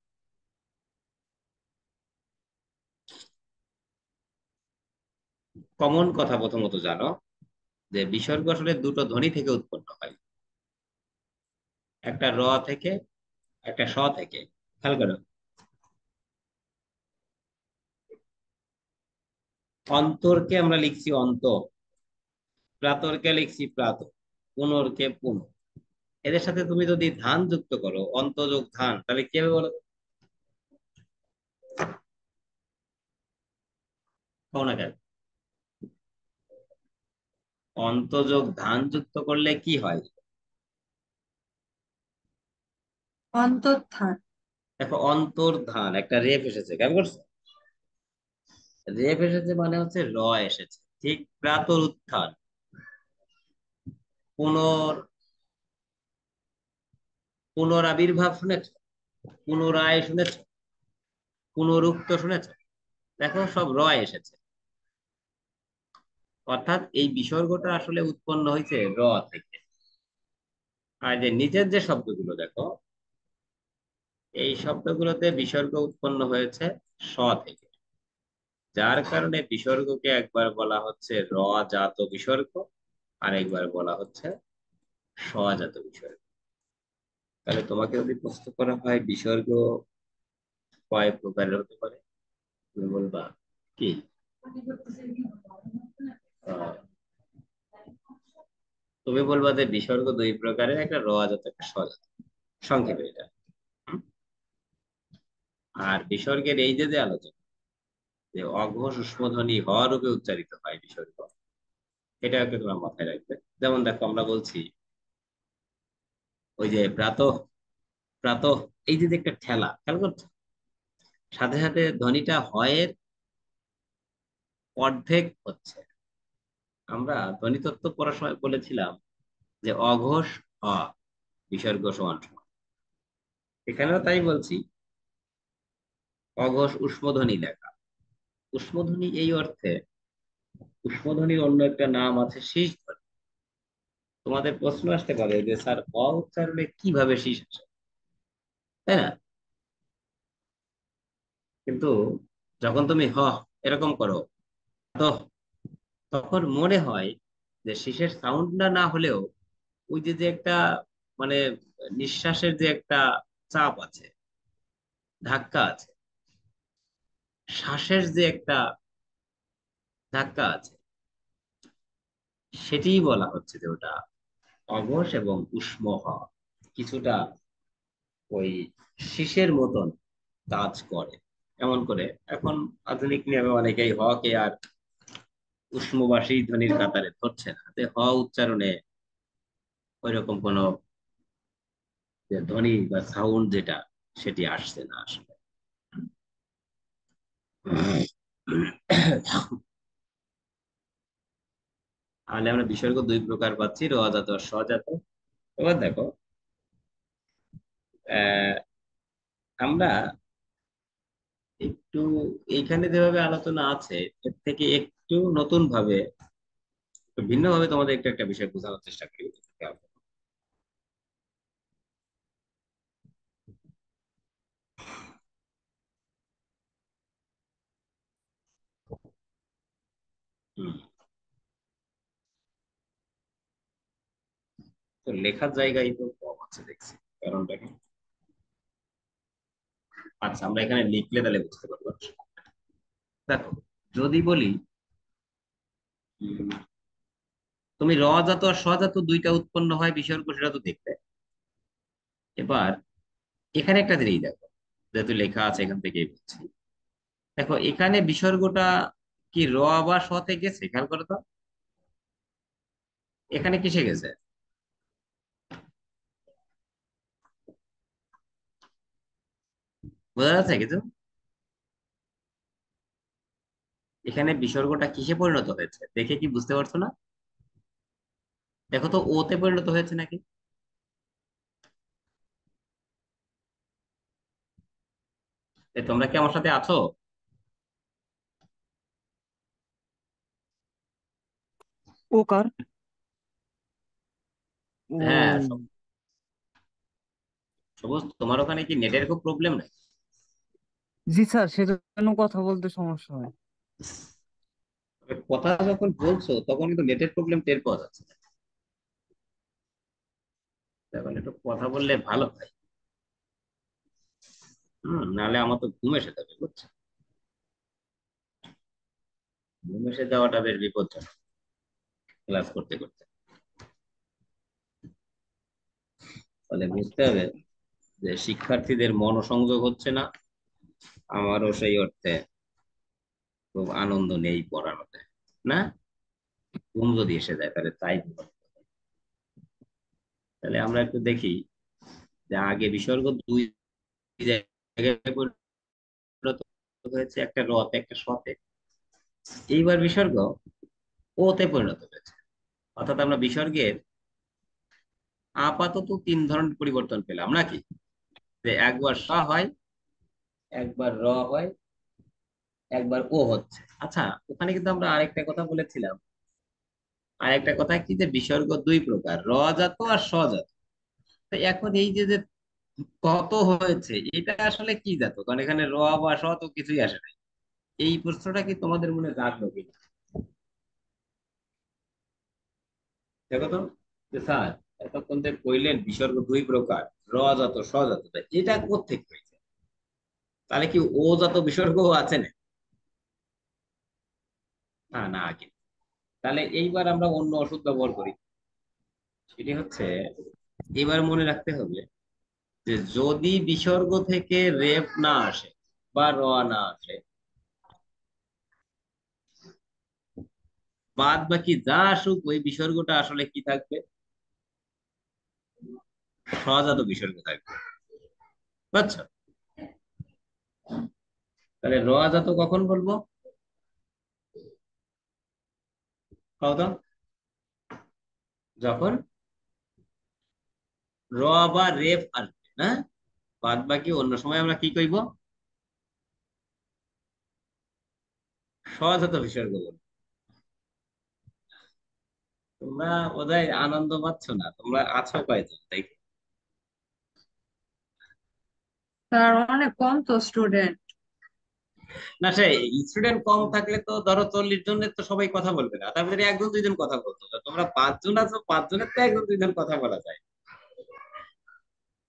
কমন কথা প্রথমত জানো যে বিসর্গ আসলে দুটো ধ্বনি থেকে উৎপন্ন হয়, একটা র থেকে, একটা স থেকে। খেয়াল করো, অন্তরকে আমরা লিখছি অন্ত, প্রাতরকে লিখছি প্রাত, পুনরকে পুন। এদের সাথে তুমি যদি ধান যুক্ত করো, অন্ত যোগ ধান, তাহলে কি হবে বলো তো? কও না কেন? অন্ত যোগ ধান যুক্ত করলে কি হয়? অন্তর্ধান। দেখো, অন্তর্ধান একটা রেফ এসেছে, কেমন করছো? রেফ এসেছে মানে হচ্ছে র এসেছে। ঠিক প্রাতর উত্থান, পুনর পুনরাবির্ভাব শুনেছ, পুনরায় শুনেছ, পুনরুক্ত শুনেছ? দেখো সব র এসেছে। অর্থাৎ এই বিসর্গটা আসলে উৎপন্ন হয়েছে র থেকে। আর যে নিচের যে শব্দগুলো দেখো, এই শব্দগুলোতে বিসর্গ উৎপন্ন হয়েছে স থেকে। যার কারণে বিসর্গকে একবার বলা হচ্ছে র জাত বিসর্গ, আর একবার বলা হচ্ছে সজাত বিসর্গ। তাহলে তোমাকে যদি প্রশ্ন করা হয় বিসর্গ কয় প্রকারের হতে পারে, তুমি বলবা কি? আহ, তুমি বলবা যে বিসর্গ দুই প্রকারের, একটা র জাত একটা সজাত, সংক্ষেপে এটা। হুম? আর বিসর্গের এই যে যে আলোচনা, যে অঘোষ উষ্মধ্বনি হ রূপে উচ্চারিত হয় বিসর্গ, এটা একটা তোমার মাথায় রাখবে। যেমন দেখো, আমরা বলছি ওই যে প্রাত, প্রাত, এই যে যে একটা ঠেলা, খেয়াল করছো? সাথে সাথে ধ্বনিটা হয়ের অর্ধেক হচ্ছে। আমরা ধ্বনিতত্ত্ব পড়ার সময় বলেছিলাম যে অঘোষ অ বিসর্গ সমান সমান। এখানেও তাই বলছি, অঘোষ উষ্মধ্বনি লেখা। উষ্মধ্বনি এই অর্থে, উষ্মধ্বনির অন্য একটা নাম আছে শীষ ধ্বনি। তোমাদের প্রশ্ন আসতে পারে যে স্যার অ উচ্চারণে কিভাবে শীষ আসে, তাই না? কিন্তু যখন তুমি হ এরকম করো তো, তখন মনে হয় যে শীষের সাউন্ডটা না হলেও ওই যে যে একটা মানে নিঃশ্বাসের যে একটা চাপ আছে, ধাক্কা আছে, শ্বাসের যে একটা ধাক্কা আছে, সেটিই বলা হচ্ছে যে ওটা অঘোষ এবং উষ্ম হওয়া, কিছুটা ওই শীষের মতন কাজ করে। এমন করে এখন আধুনিক নিয়মে অনেকেই হ কে আর উষ্মবাসী ধ্বনির কাতারে ধরছে না, যে হ উচ্চারণে ওইরকম কোনো যে ধ্বনি বা সাউন্ড যেটা, সেটি আসছে না আসলে। তাহলে আমরা বিসর্গ দুই প্রকার পাচ্ছি, র জাত আর স্বজাত। এবার দেখো, আহ আমরা একটু এইখানে যেভাবে আলোচনা আছে এর থেকে একটু নতুন ভাবে, একটু ভিন্ন ভাবে তোমাদের একটু একটা বিষয় বোঝানোর চেষ্টা করি। হুম, তো লেখার জায়গায় তো কম আছে দেখছি, কারণটা কি? আচ্ছা, আমরা এখানে লিখলে তাহলে বুঝতে পারবো। দেখো, যদি বলি উম, তুমি র জাত আর স্বজাত দুইটা উৎপন্ন হয় বিসর্গ, সেটা তো দেখবে। এবার এখানে একটা জিনিস দেখো, যেহেতু লেখা আছে এখান থেকেই বলছি। দেখো এখানে বিসর্গটা কি র বা স তে গেছে, খেয়াল করো তো। এখানে কিসে গেছে? বোঝা যাচ্ছে কিছু? এখানে বিসর্গটা কিসে পরিণত হয়েছে দেখে কি বুঝতে পারছো না? দেখো তো ওতে পরিণত হয়েছে নাকি। তোমরা কি আমার সাথে আছো? ওকার হ্যাঁ, ও। সবুজ, তোমার ওখানে কি নেটের খুব প্রবলেম নাই? জি স্যার, সেজন্য কথা বলতে সমস্যা হয়। কথা যখন বলছো তখন কিন্তু নেটের প্রবলেম টের পাওয়া যাচ্ছে না। তখন একটু কথা বললে ভালো হয়। নাহলে আমার তো ঘুম এসে যাবে, বুঝছো? ঘুম এসে যাওয়াটা বেশ বিপজ্জনক ক্লাস করতে করতে। তাহলে বুঝতে হবে যে শিক্ষার্থীদের মনোসংযোগ হচ্ছে না, আমারও সেই অর্থে খুব আনন্দ নেই পড়ানোতে, না? ঘুম যদি এসে যায় তাহলে তাই হবে। তাহলে আমরা একটু দেখি যে আগে বিসর্গ দুই জায়গায় পরিণত হয়েছে, একটা রতে একটা সতে। এইবার বিসর্গ ওতে পরিণত হয়েছে। অর্থাৎ আমরা বিসর্গের আপাতত তিন ধরনের পরিবর্তন পেলাম নাকি, যে একবার স হয়, একবার র হয়, একবার ও হচ্ছে। আচ্ছা, ওখানে কিন্তু আমরা আরেকটা কথা বলেছিলাম, আরেকটা কথা কি, যে বিসর্গ দুই প্রকার, র জাত আর স্বজাত। তো এখন এই যে যে তত হয়েছে, এটা আসলে কি জাত? কারণ এখানে র বা স তো কিছুই আসে নাই। এই প্রশ্নটা কি তোমাদের মনে জাগলো কিনা? দেখো তো, যে স্যার এতক্ষণ যে কইলেন বিসর্গ দুই প্রকার, র জাত স্বজাত, এটা কোত্থেকে হয়েছে? তাহলে কি ও জাত বিসর্গ আছে না? না না, আগে। তাহলে এইবার আমরা অন্য ওষুধ ব্যবহার করি। সেটি হচ্ছে, এবার মনে রাখতে হবে যে যদি বিসর্গ থেকে রেফ না আসে বা র না আসে, বাদ বাকি যা আসুক ওই বিসর্গটা আসলে কি থাকবে? সজাত বিসর্গ থাকবে, বুঝছো? তাহলে র জাত কখন বলবো, কও তো? যখন র বা রেফ আসবে না, বাদ বাকি অন্য সময় আমরা কি কইব? সহজাত বিসর্গ বলে। তোমরা বোধহয় আনন্দ পাচ্ছ না, তোমরা আছো কয়জন তাই? স্যার অনেক কম তো স্টুডেন্ট। না, সে স্টুডেন্ট কম থাকলে তো ধরো 40 জনের তো সবাই কথা বলবে না, তার ভিতরে একজন দুইজন কথা বলতো, তো তোমরা 5 জন আছো, 5 জনের তো একজন দুইজন কথা বলা যায়,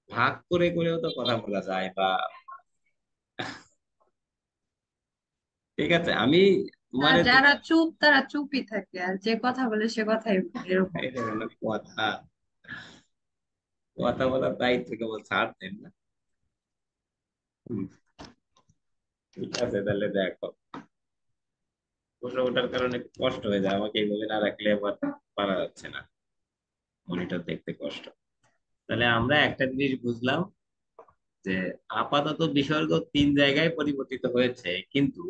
ভাগ করে করেও তো কথা বলা যায় বা। ঠিক আছে, আমি আর তোমারে যারা চুপ তারা চুপই থাকে, আর যে কথা বলে সে কথাই বলে, এরকম। এটা হলো কথা, কথা বলার দায়িত্ব কেবল ছাড় দেন না। হুম, ঠিক আছে, তাহলে দেখো প্রশ্ন ওঠার কারণে একটু কষ্ট হয়ে যায়, আমাকে এইভাবে না রাখলে আবার পারা যাচ্ছে না, মনিটর দেখতে কষ্ট। তাহলে আমরা একটা জিনিস বুঝলাম যে আপাতত বিসর্গ 3 জায়গায় পরিবর্তিত হয়েছে, কিন্তু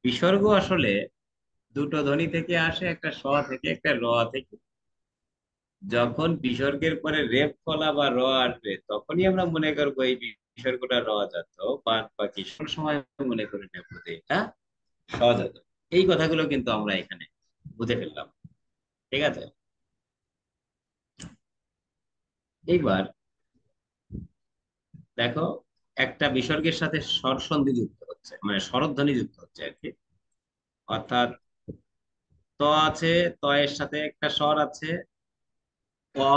বিসর্গ আসলে দুটো ধ্বনি থেকে আসে, একটা স থেকে একটা র থেকে। যখন বিসর্গের পরে রেফ ফলা বা র আসবে তখনই আমরা মনে করবো এই বিসর্গটা র জাত, বাদ বাকি সব সময় মনে করে নেব যে এটা সজাত। এই কথাগুলো কিন্তু আমরা এখানে বুঝে ফেললাম। ঠিক আছে, এইবার দেখো একটা বিসর্গের সাথে স্বরসন্ধি যুক্ত হচ্ছে, মানে স্বরধ্বনি যুক্ত হচ্ছে আর কি। অর্থাৎ ত আছে, ত এর সাথে একটা স্বর আছে, অ,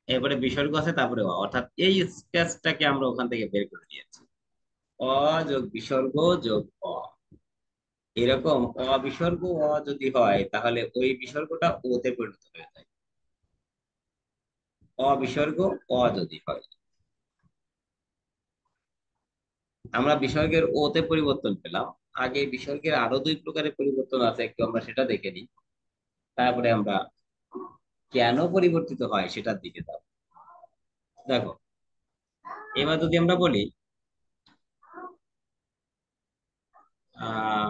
এরপরে বিসর্গ আছে, তারপরে অ, অর্থাৎ এই স্কেচটাকে আমরা ওখান থেকে বের করে নিয়েছি। অ যোগ বিসর্গ যোগ অ, এরকম অবিসর্গ অ যদি হয় তাহলে ওই বিসর্গটা ওতে পরিণত হয়ে যায়। অবিসর্গ অ যদি হয়, আমরা বিসর্গের ওতে পরিবর্তন পেলাম। আগে বিসর্গের আরো 2 প্রকারের পরিবর্তন আছে, একটু আমরা সেটা দেখে নিই, তারপরে আমরা কেন পরিবর্তিত হয় সেটার দিকে যাব। দেখো, এবার যদি আমরা বলি আহ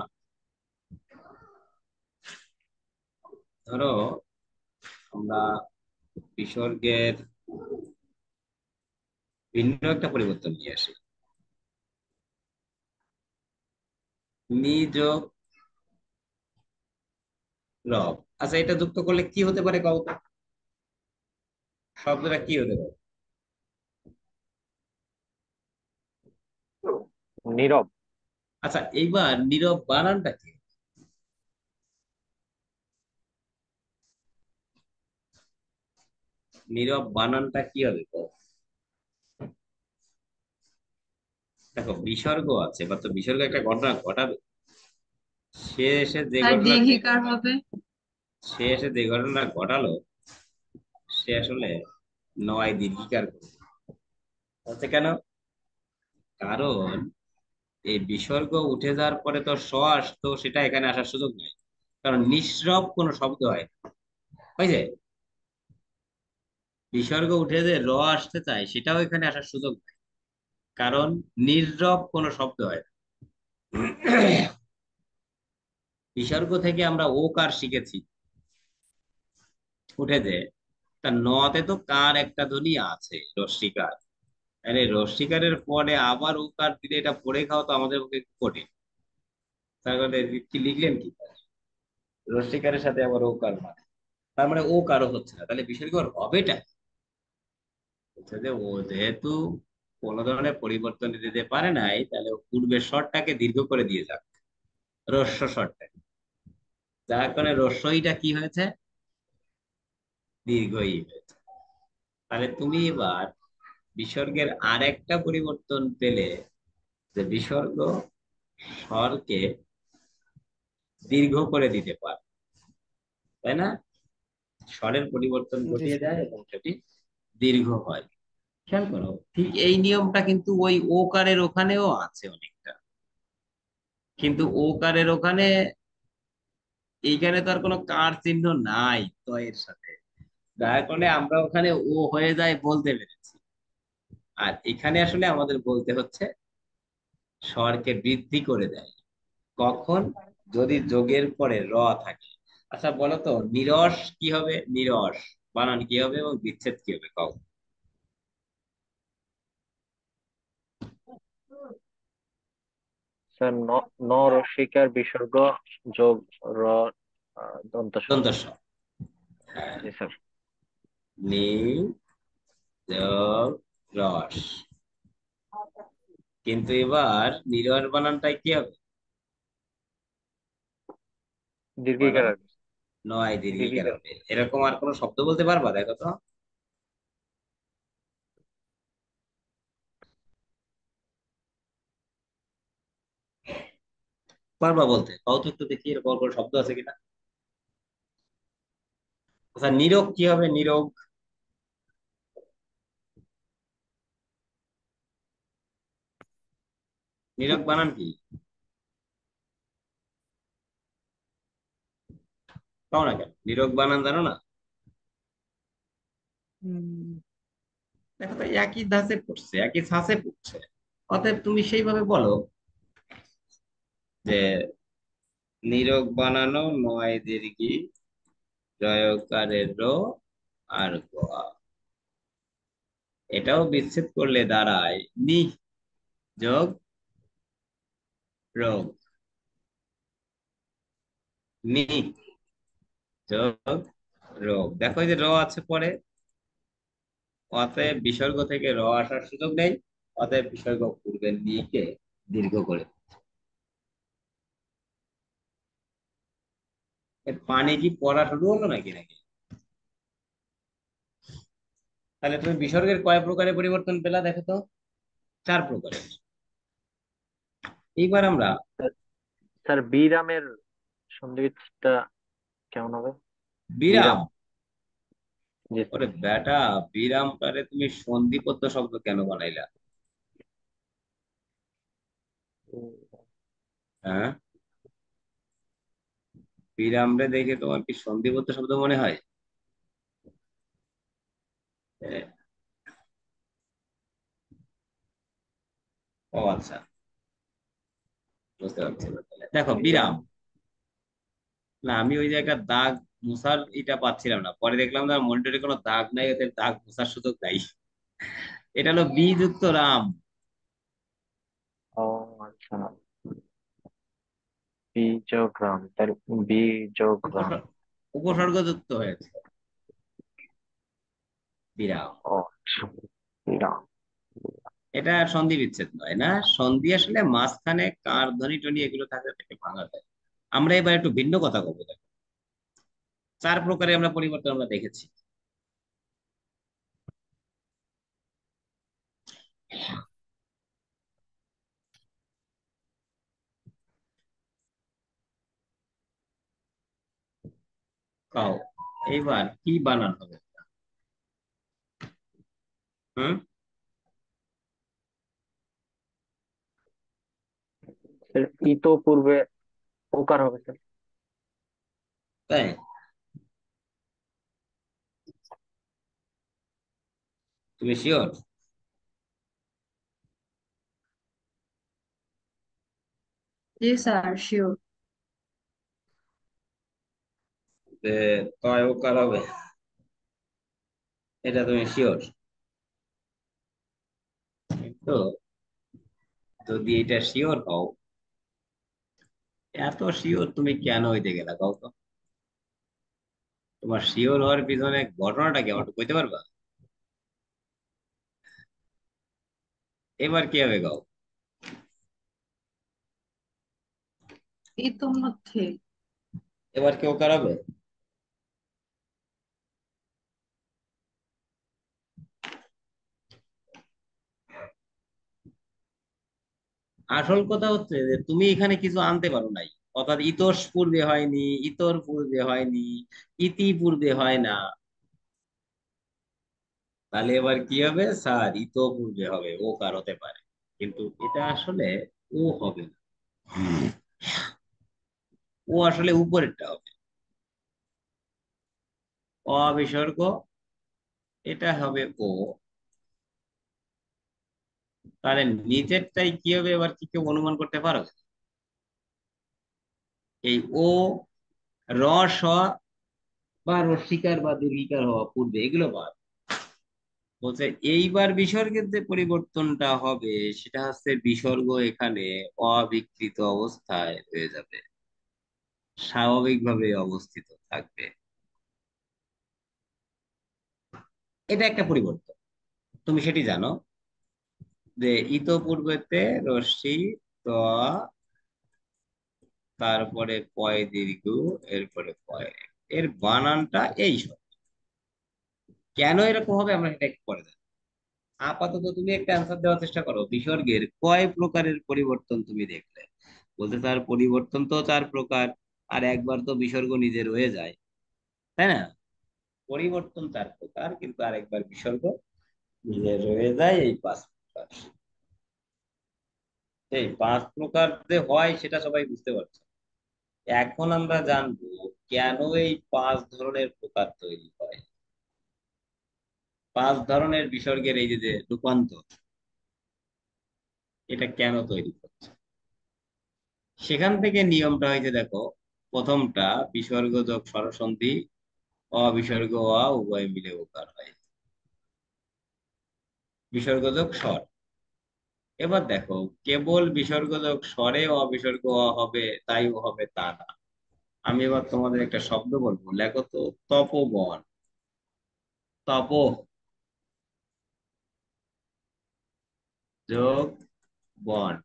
ধরো আমরা বিসর্গের ভিন্ন একটা পরিবর্তন নিয়ে আসি, নি যোগ রব। আচ্ছা, এটা যুক্ত করলে কি হতে পারে কও তো? শব্দটা কি হতে পারে? নীরব। আচ্ছা, এইবার নীরব বানানটা কি? নীরব বানানটা কি হবে কও? দেখো বিসর্গ আছে বা, তো বিসর্গ একটা ঘটনা ঘটাবে, সে এসে যে আর ঘটনা দীর্ঘিকার হবে। সে এসে যে ঘটনা ঘটালো সে আসলে নয় দীর্ঘিকার করবে। বলছে কেন? কারণ এই বিসর্গ উঠে যাওয়ার পরে তো স আসতো, সেটা এখানে আসার সুযোগ নাই, কারণ নিঃস্রব কোনো শব্দ হয় না। ওই যে বিসর্গ উঠে যে র আসতে চায় সেটাও এখানে আসার সুযোগ নাই, কারণ নির্রব কোনো শব্দ হয় না। বিসর্গ থেকে আমরা ওকার শিখেছি উঠে যে, তা নতে তো কার একটা ধ্বনি আছে, রস্বীকার। আরে রস্বীকারের পরে আবার ওকার দিলে এটা পড়ে খাওয়া তো আমাদের পক্ষে একটু কঠিন। তাহলে কি লিখলেন কি? রস্বীকারের সাথে আবার ওকার মানে, তার মানে ও কারো হচ্ছে না, তাহলে বিসর্গ হবেটা কি? হচ্ছে যে ও যেহেতু কোন ধরনের পরিবর্তন দিতে পারে নাই, তাহলে ও পূর্বের স্বরটাকে দীর্ঘ করে দিয়ে যাক, রস্য স্বরটাকে, যার কারণে রস্যইটা কি হয়েছে? দীর্ঘই হয়েছে। তাহলে তুমি এবার বিসর্গের আরেকটা পরিবর্তন পেলে, যে বিসর্গ স্বরকে দীর্ঘ করে দিতে পারে, তাই না? স্বরের পরিবর্তন জি ঘটিয়ে স্যার। যায় এবং সেটি দীর্ঘ হয়। খেয়াল করো, ঠিক এই নিয়মটা কিন্তু ওই ওকারের ওখানেও আছে অনেকটা, কিন্তু ওকারের ওখানে এইখানে তো আর কোনো কার চিহ্ন নাই তো এর সাথে, যার কারণে আমরা ওখানে ও হয়ে যায় বলতে পেরেছি। আর এখানে আসলে আমাদের বলতে হচ্ছে স্বরকে বৃদ্ধি করে দেয়। কখন? যদি যোগের পরে র থাকে। আচ্ছা বলো তো, নিরস কি হবে? নিরস বানান কি হবে এবং বিচ্ছেদ কি হবে কও? স্যার ন রসিকার বিসর্গ যোগ র দন্তস। দন্তস্ব। জি স্যার। নি যোগ রস। কিন্তু এবার নিরস বানানটাই কি হবে বলো? দীর্ঘিকার আর কি। নয় দীর্ঘিকার দীর্ঘিকার। হবে। এরকম আর কোনো শব্দ বলতে পারবা? দেখো তো। পারবা বলতে? কও তো একটু দেখি এরকম কোনো শব্দ আছে কিনা। আচ্ছা, নিরোগ কি হবে? নিরোগ, নিরোগ বানান কি? পাও না কেন? নিরোগ বানান জানো না? উম, দেখো তো, একই ধাঁচে পড়ছে, একই ছাঁচে পড়ছে। অতএব তুমি সেইভাবে বলো যে নিরোগ বানানো নয় দীর্ঘি জয়কারের রো আর গোয়া। এটাও বিচ্ছেদ করলে দাঁড়ায় নি যোগ রোগ। নি যোগ রোগ। দেখো এই যে র আছে পরে, অতএব বিসর্গ থেকে র আসার সুযোগ নেই। অতএব বিসর্গ পূর্বের নিকে দীর্ঘ করে। এ পানি কি পড়া শুরু হলো নাকি? তাহলে তুমি বিসর্গের কয় প্রকারে পরিবর্তন পেলা দেখো তো? 4 প্রকারের। এইবার আমরা স্যার স্যার, বিরামের সন্ধিবিচ্ছেদটা কেমন হবে? বিরাম। বিরাম। জি স্যার। ওরে বেটা, বিরামটারে তুমি সন্ধিপদ্য শব্দ কেন বানাইলা? হ্যাঁ, বিরাম রে দেখে তোমার কি সন্ধিপদ্য শব্দ মনে হয়? এ, ও আচ্ছা, বুঝতে পারছি এবার তাহলে। দেখো বিরাম। বিরাম, না আমি ওই জায়গায় দাগ মুছার এটা পাচ্ছিলাম না, পরে দেখলাম না মনিটরে কোনো দাগ নাই, ওদের দাগ মুছার সুযোগ নাই। এটা হলো বি যুক্ত রাম। ও আচ্ছা। বীজগ্রাম, তার বীজগ্রাম। উপসর্গ, উপসর্গ যুক্ত হয়েছে বিরাম। ও আচ্ছা, বিরাম। এটা সন্ধি বিচ্ছেদ নয়, না সন্ধি আসলে মাঝখানে কার ধ্বনি টনি এগুলো থাকলে থেকে ভাঙা যায়। আমরা এবার একটু ভিন্ন কথা বলবো। দেখো, 4 প্রকারে আমরা পরিবর্তন আমরা দেখেছি। কাও, এইবার কি বানান হবে? হুম, স্যার, ইতো পূর্বে ওকার হবে স্যার। তাই? তুমি শিওর জি স্যার, শিওর। যে তয় ওকার হবে? এটা তুমি শিওর? তো যদি এটা শিওর হও, এত শিওর তুমি কেন হইতে গেলা কাও তো? তোমার শিওর হওয়ার পিছনে ঘটনাটা কি আমার একটু কইতে পারবা? এবার কি হবে গাও? ইতোমধ্যে। এবার কি ওকার হবে? আসল কথা হচ্ছে যে তুমি এখানে কিছু আনতে পারো নাই। অর্থাৎ ইতর পূর্বে হয়নি, ইতর পূর্বে হয়নি, ইতি পূর্বে হয় না। তাহলে এবার কি হবে স্যার? ইতো পূর্বে হবে, ও কার হতে পারে, কিন্তু এটা আসলে ও হবে না। ও আসলে উপরেরটা হবে, অবিসর্গ। এটা হবে ও। তাহলে নিচেরটাই কি হবে এবার? কি কেউ অনুমান করতে পারো? এই ও, রস হওয়া বা রস্বীকার বা দীর্ঘিকার হওয়া পূর্বে, এগুলো বাদ। বলছে এইবার বিসর্গের যে পরিবর্তনটা হবে সেটা হচ্ছে বিসর্গ এখানে অবিকৃত অবস্থায় রয়ে যাবে, স্বাভাবিকভাবে অবস্থিত থাকবে। এটা একটা পরিবর্তন, তুমি সেটি জানো যে ইতপূর্বেতে রশ্মি ত, তারপরে পয় দীর্ঘ, এরপরে পয়, এর বানানটা এই সব। কেন এরকম হবে আমরা সেটা একটু পরে জানবো। আপাতত তুমি একটা অ্যান্সার দেওয়ার চেষ্টা করো, বিসর্গের কয় প্রকারের পরিবর্তন তুমি দেখলে। বলতে তার পরিবর্তন তো 4 প্রকার, আর একবার তো বিসর্গ নিজে রয়ে যায়, তাই না? পরিবর্তন 4 প্রকার, কিন্তু আরেকবার বিসর্গ নিজে রয়ে যায় এই 5 প্রকার। এই 5 প্রকার যে হয় সেটা সবাই বুঝতে পারছে। এখন আমরা জানবো কেন এই 5 ধরনের প্রকার তৈরি হয়, 5 ধরনের বিসর্গের এই যে যে রূপান্তর, এটা কেন তৈরি হচ্ছে। সেখান থেকে নিয়মটা হয়েছে দেখো, প্রথমটা বিসর্গ যোগ স্বরসন্ধি, অবিসর্গ অ উভয় মিলে ওকার হয়, বিসর্গ যোগ স্বর। এবার দেখো, কেবল বিসর্গ যোগ স্বরে অবিসর্গ অ হবে তাই ও হবে তা না। আমি এবার তোমাদের একটা শব্দ বলবো, লেখো তো, তপবন। তপ যোগ বন,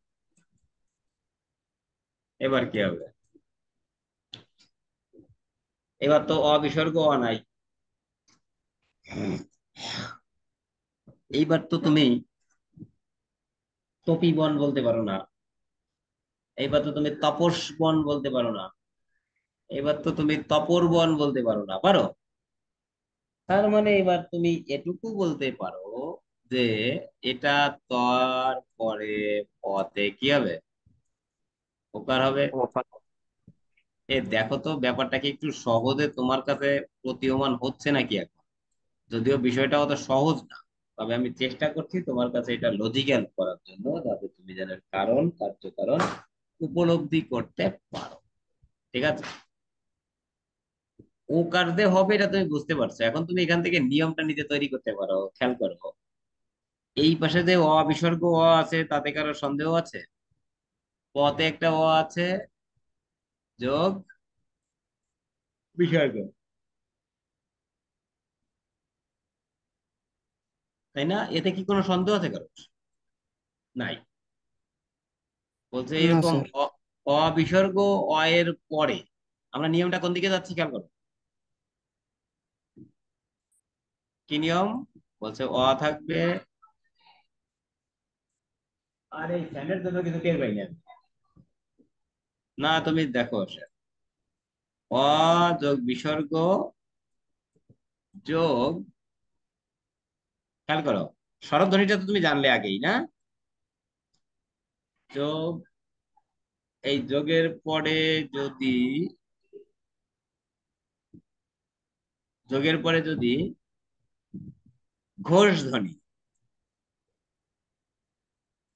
এবার কি হবে? এবার তো অবিসর্গ অ নাই, এইবার তো তুমি তপিবন বলতে পারো না, এইবার তো তুমি তপস বন বলতে পারো না, এবার তো তুমি তপর বন বলতে পারো না, পারো? তার মানে এবার তুমি এটুকু বলতে পারো যে এটা তর পরে পতে কি হবে, ওকার হবে। ওকার। দেখো তো ব্যাপারটা কি একটু সহজে তোমার কাছে প্রতীয়মান হচ্ছে নাকি এখন? যদিও বিষয়টা অত সহজ না, তবে আমি চেষ্টা করছি তোমার কাছে এটা লজিক্যাল করার জন্য, যাতে তুমি যেন কারণ কার্যকারণ উপলব্ধি করতে পারো। ঠিক আছে? ও কার দিয়ে হবে এটা তুমি বুঝতে পারছো, এখন তুমি এখান থেকে নিয়মটা নিজে তৈরি করতে পারো। খেয়াল করো, এই পাশে যে অ বিসর্গ অ আছে তাতে কারো সন্দেহ আছে? পথে একটা অ আছে, যোগ বিসর্গ, তাই না? এতে কি কোনো সন্দেহ আছে কারো? নাই। বলছে না এরকম স্যার। অবিসর্গ অ এর পরে আমরা নিয়মটা কোন দিকে যাচ্ছি খেয়াল করো। কি নিয়ম? বলছে অ থাকবে, আর এই ফ্যানের জন্য কিছু টের পাই না আমি। না তুমি দেখো সে, অ যোগ বিসর্গ যোগ, খেয়াল করো, স্বরধ্বনিটা তো তুমি জানলে আগেই না? যোগ, এই যোগের পরে যদি, যোগের পরে যদি ঘোষ ধ্বনি,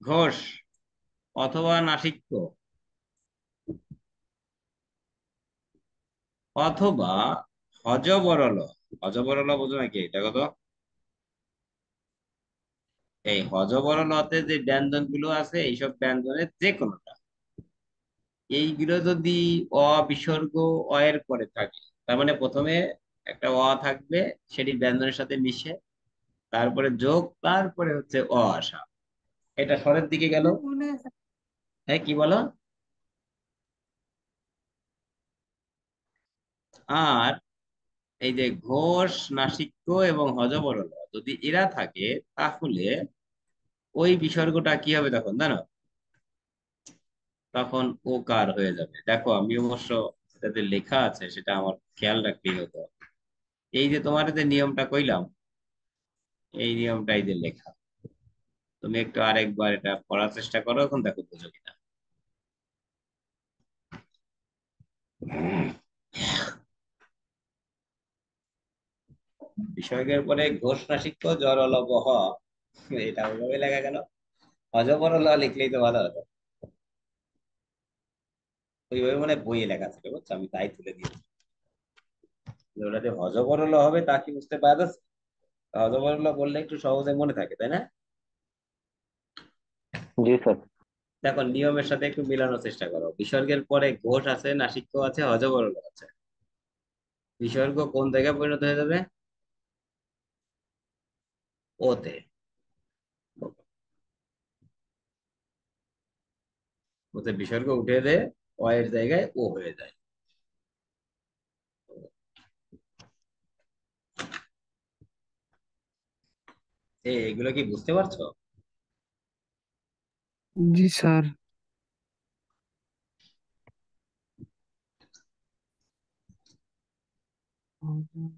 ঘোষ অথবা নাসিক্য অথবা হযবরল, হযবরল বোঝো নাকি এটা কত? এই হযবরলতে যে ব্যঞ্জন গুলো আছে এইসব ব্যঞ্জনের যে কোনোটা, এইগুলো যদি অবিসর্গ অ এর পরে থাকে, তার মানে প্রথমে একটা অ থাকবে, সেটি ব্যঞ্জনের সাথে মিশে, তারপরে যোগ, তারপরে হচ্ছে অ আসা, এটা স্বরের দিকে গেল। হ্যাঁ, কি বলো? আর এই যে ঘোষ নাসিক্য এবং হযবরল যদি এরা থাকে, তাহলে ওই বিসর্গটা কি হবে তখন জানো? তখন ওকার হয়ে যাবে। দেখো আমি অবশ্য এটাতে লেখা আছে, সেটা আমার খেয়াল রাখতেই হতো। এই যে তোমার যে নিয়মটা কইলাম, এই নিয়মটাই যে লেখা, তুমি একটু আরেকবার এটা পড়ার চেষ্টা করো, এখন দেখো বুঝো কিনা। বিসর্গের পরে ঘোষ নাসিক্য জরল বহ, এটা ওইভাবে লেখা গেল, অজবরল লিখলেই তো ভালো হতো। ওইভাবে মানে বইয়ে লেখা ছিল, বুঝছো, আমি তাই তুলে দিয়েছি। যে ওটা যে হযবরল হবে তা কি বুঝতে পারা যাচ্ছে? হজবরল বললে একটু সহজে মনে থাকে, তাই না? জি স্যার। দেখো নিয়মের সাথে একটু মিলানোর চেষ্টা করো। বিসর্গের পরে ঘোষ আছে, নাসিক্য আছে, হজবরল আছে। বিসর্গ কোন জায়গায় পরিণত হয়ে যাবে? ওতে। ওতে বিসর্গ উঠে দে, অ এর জায়গায় ও হয়ে যায়। এগুলো কি বুঝতে পারছো? জি স্যার।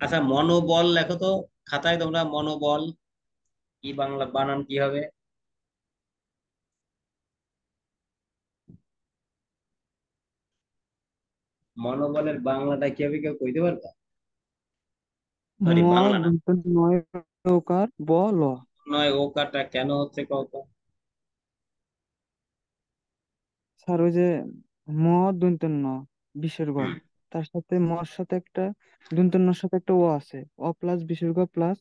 আচ্ছা, মনোবল লেখো তো খাতায় তোমরা। মনোবল কি বাংলা বানান কি হবে? মনোবলের বাংলাটা কি হবে, কেউ কইতে পারবা? ম সরি, বাংলা না। দন্ত্য নয় ওকার ব ল। নয় ওকারটা কেন হচ্ছে কত? স্যার ওই যে ম দন্ত্য ন বিসর্গ, তার সাথে মর সাথে একটা দন্ত্য নর সাথে একটা ও আছে, অ প্লাস বিসর্গ প্লাস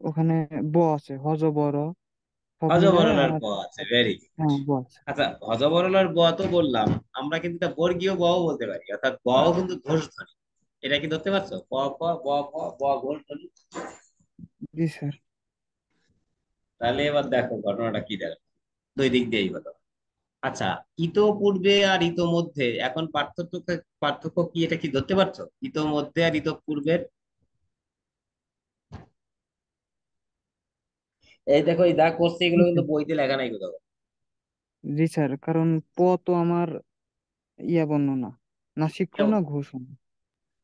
ওখানে ব আছে, হজ বড় সব মিলায় হজবরলার আমার। ব আছে, ভেরি গুড। হ্যাঁ ব আছে। আচ্ছা, হজবরলার ব তো বললাম। আমরা কিন্তু এটা বর্গীয় ব ও বলতে পারি, অর্থাৎ ব ও কিন্তু ঘোষ ধ্বনি। এটা কি ধরতে পারছো? ক ক ব ক ব ঘোষ ধ্বনি। জি স্যার। তাহলে এবার দেখো ঘটনাটা কি দাঁড়ায়। দুই দিক দিয়েই হলো। আচ্ছা, ইতপূর্বে আর ইতোমধ্যে এখন পার্থক্য, পার্থক্য কি এটা কি ধরতে পারছো? ইতোমধ্যে আর ইতপূর্বের। এই দেখো, এই দাগ করছে, জি এগুলো কিন্তু স্যার। বইতে লেখা নাই কোথাও। জি স্যার, কারণ প তো আমার ইয়া বর্ণনা, না শিক্ষ না ঘোষণা।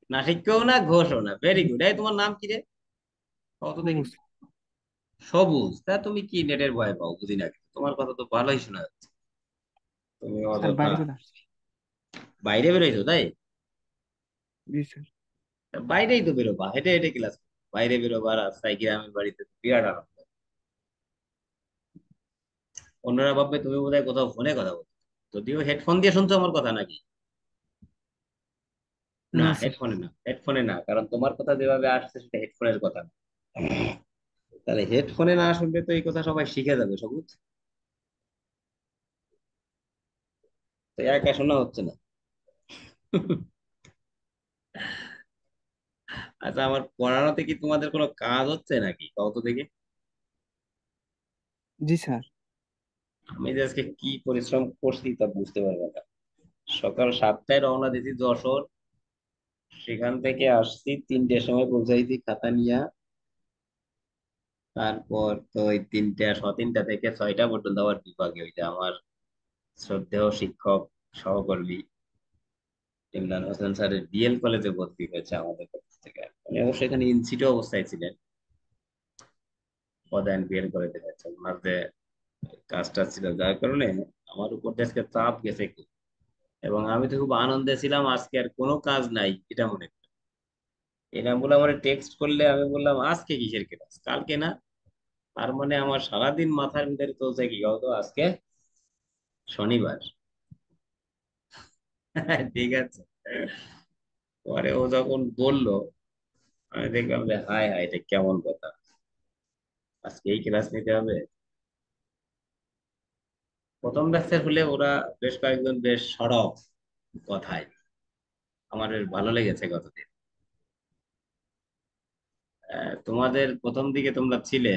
নাসিক্যও না, ঘোষও না। Very good. এই তোমার নাম কি রে? কত দেখি। সবুজ। সবুজ। তা তুমি কি নেটের ভয় পাও? বুঝি না কিন্তু। তোমার কথা তো ভালোই শোনা যাচ্ছে। তুমি স্যার অযথা বাইরে চলে আসছি। বাইরে বেরোইছো, তাই? জি স্যার। বাইরেই তো বেরোবা, হেঁটে হেঁটে ক্লাস। বাইরে বেরোবা রাস্তায়, গ্রামের বাড়িতে তো বিরাট আনন্দ। অন্যরা ভাববে তুমি বোধহয় কোথাও ফোনে কথা বলছো। যদিও হেডফোন দিয়ে শুনছো আমার কথা নাকি? না, না স্যার। হেডফোনে না, হেডফোনে না, কারণ তোমার কথা যেভাবে আসছে সেটা হেডফোনের কথা না। তাহলে হেডফোনে না শুনলে তো এই কথা সবাই শিখে যাবে, সবুজ। তো একা শোনা হচ্ছে না। আচ্ছা, আমার পড়ানোতে কি তোমাদের কোনো কাজ হচ্ছে নাকি, কত দেখি। জি স্যার। আমি যে আজকে কি পরিশ্রম করছি তা বুঝতে পারবে না। সকাল 7টায় রওনা দিয়েছি যশোর। সেখান থেকে আসছি 3টের সময়, পৌঁছাইছি খাতা নিয়ে। তারপর তো ওই 3টা থেকে 6টা পর্যন্ত আবার বিভাগে, ওই যে আমার শ্রদ্ধেয় শিক্ষক সহকর্মী ইমরান হোসেন স্যারের বিএল কলেজে ভর্তি হয়েছে আমাদের কলেজ থেকে। উনি অবশ্য এখানে ইনসিটু অবস্থায় ছিলেন, পদায়ন বিএল কলেজে হয়েছে ওনার যে কাজটা ছিল, যার কারণে আমার উপর দিয়ে আজকে চাপ গেছে খুব। এবং আমি তো খুব আনন্দে ছিলাম, আজকে আর কোনো কাজ নাই এটা মনে করি। এরা বলে আমার টেক্সট করলে, আমি বললাম আজকে কিসের ক্লাস, কালকে না? তার মানে আমার সারাদিন মাথার ভিতরে চলছে কি বলতো, আজকে শনিবার। ঠিক আছে। পরে ও যখন বলল, আমি দেখলাম যে হাই হাই, এটা কেমন কথা, আজকে এই ক্লাস নিতে হবে। প্রথম ব্যাচের হলে ওরা বেশ কয়েকজন বেশ সরব কথায়। আমার বেশ ভালো লেগেছে কতদিন। তোমাদের প্রথম দিকে তোমরা ছিলে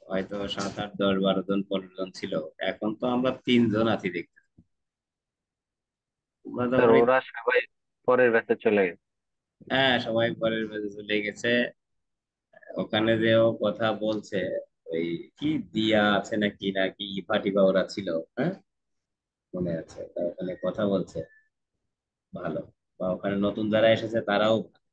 হয়তো 7 8 10 12 জন 15 জন ছিল। এখন তো আমরা 3 জন আছি দেখতে। তোমরা স্যার যখন ওরা সবাই পরের ব্যাচে চলে গেছে। হ্যাঁ, সবাই পরের ব্যাচে চলে গেছে। ওখানে যে ও কথা বলছে, ওই কি দিয়া আছে নাকি নাকি ইফা টিফা ওরা ছিল, হ্যাঁ, মনে আছে। তা ওখানে কথা বলছে ভালো। বা ওখানে নতুন যারা এসেছে তারাও ভালো।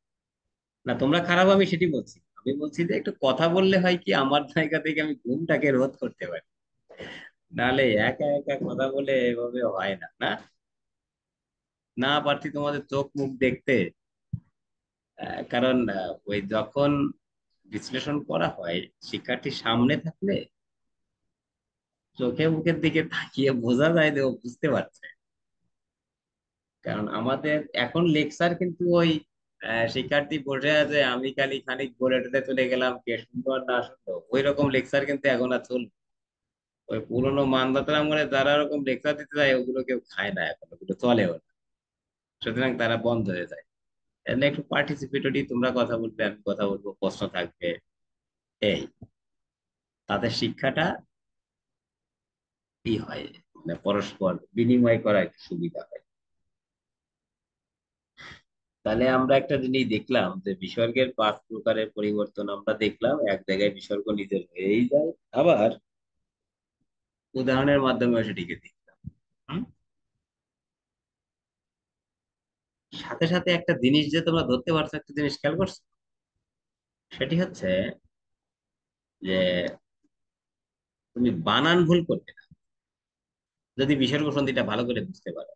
না তোমরা খারাপ, আমি সেটি বলছি। আমি বলছি যে একটু কথা বললে হয় কি, আমার জায়গা থেকে আমি ঘুমটাকে রোধ করতে পারি। নাহলে একা একা কথা বলে এভাবে হয় না, না। না পারছি তোমাদের চোখ মুখ দেখতে। কারণ ওই যখন বিশ্লেষণ করা হয়, শিক্ষার্থী সামনে থাকলে চোখে মুখের দিকে তাকিয়ে বোঝা যায় যে ও বুঝতে পারছে। কারণ আমাদের এখন লেকচার কিন্তু ওই শিক্ষার্থী বসে আছে, আমি খালি খানিক বলে টলে চলে গেলাম, কে শুনলো আর না শুনলো, ওই রকম লেকচার কিন্তু এখন আর চলবে। ওই পুরোনো মানদাতার আমলে যারা ওরকম লেকচার দিতে যায় ওগুলো কেউ খায় না, এখন ওগুলো চলেও না। সুতরাং তারা বন্ধ হয়ে যায়। এমনি একটু পার্টিসিপেটরি, তোমরা কথা বলবে আমি কথা বলবো, প্রশ্ন থাকবে, এই তাদের শিক্ষাটা কি হয়, মানে পরস্পর বিনিময় করা একটু সুবিধা হয়। তাহলে আমরা একটা জিনিস দেখলাম যে বিসর্গের 5 প্রকারের পরিবর্তন আমরা দেখলাম, এক জায়গায় বিসর্গ নিজের হয়েই যায়, আবার উদাহরণের মাধ্যমে সেটিকে দেখলাম। হুম? সাথে সাথে একটা জিনিস যে তোমরা ধরতে পারছো, একটা জিনিস খেয়াল করছো, সেটি হচ্ছে যে তুমি বানান ভুল করবে না যদি বিসর্গ সন্ধিটা ভালো করে বুঝতে পারো।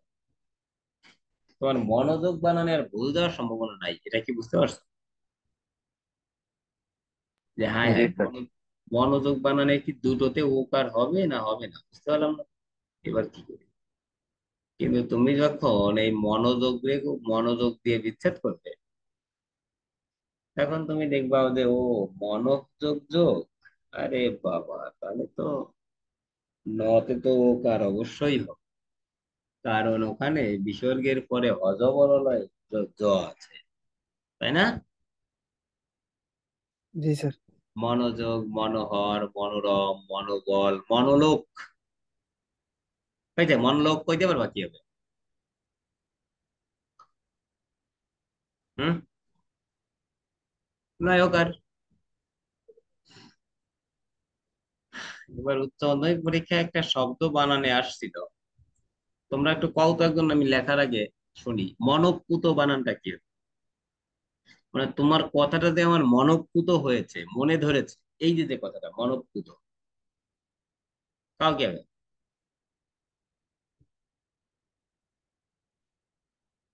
তোমার মনোযোগ বানানে আর ভুল যাওয়ার সম্ভাবনা নাই, এটা কি বুঝতে পারছো? যে হ্যাঁ জি হ্যাঁ, স্যার। মনোযোগ বানানে কি দুটোতে ওকার হবে না হবে না বুঝতে পারলাম না, এবার কি করি? কিন্তু তুমি যখন এই মনোযোগ দিয়ে খুব মনোযোগ দিয়ে বিচ্ছেদ করবে, তখন তুমি দেখবা যে ও মনোযোগ যোগ, আরে বাবা, তাহলে তো নতে তো ওকার অবশ্যই হবে, কারণ ওখানে বিসর্গের পরে হজবরলয় জ আছে, তাই না? জি স্যার। মনোযোগ, মনোহর, মনোরম, মনোবল, মনোলোক, হয়েছে? মনোলোক কইতে পারবা কি হবে? হুম? নায়কার। এবার উচ্চ মাধ্যমিক পরীক্ষায় একটা শব্দ বানানে আসছিল, তোমরা একটু কও তো, একজন আমি লেখার আগে শুনি, মনঃপুত বানানটা কি হবে? মানে তোমার কথাটা যে আমার মনঃপুত হয়েছে, মনে ধরেছে, এই যে যে কথাটা মনঃপুত, কাও কি হবে?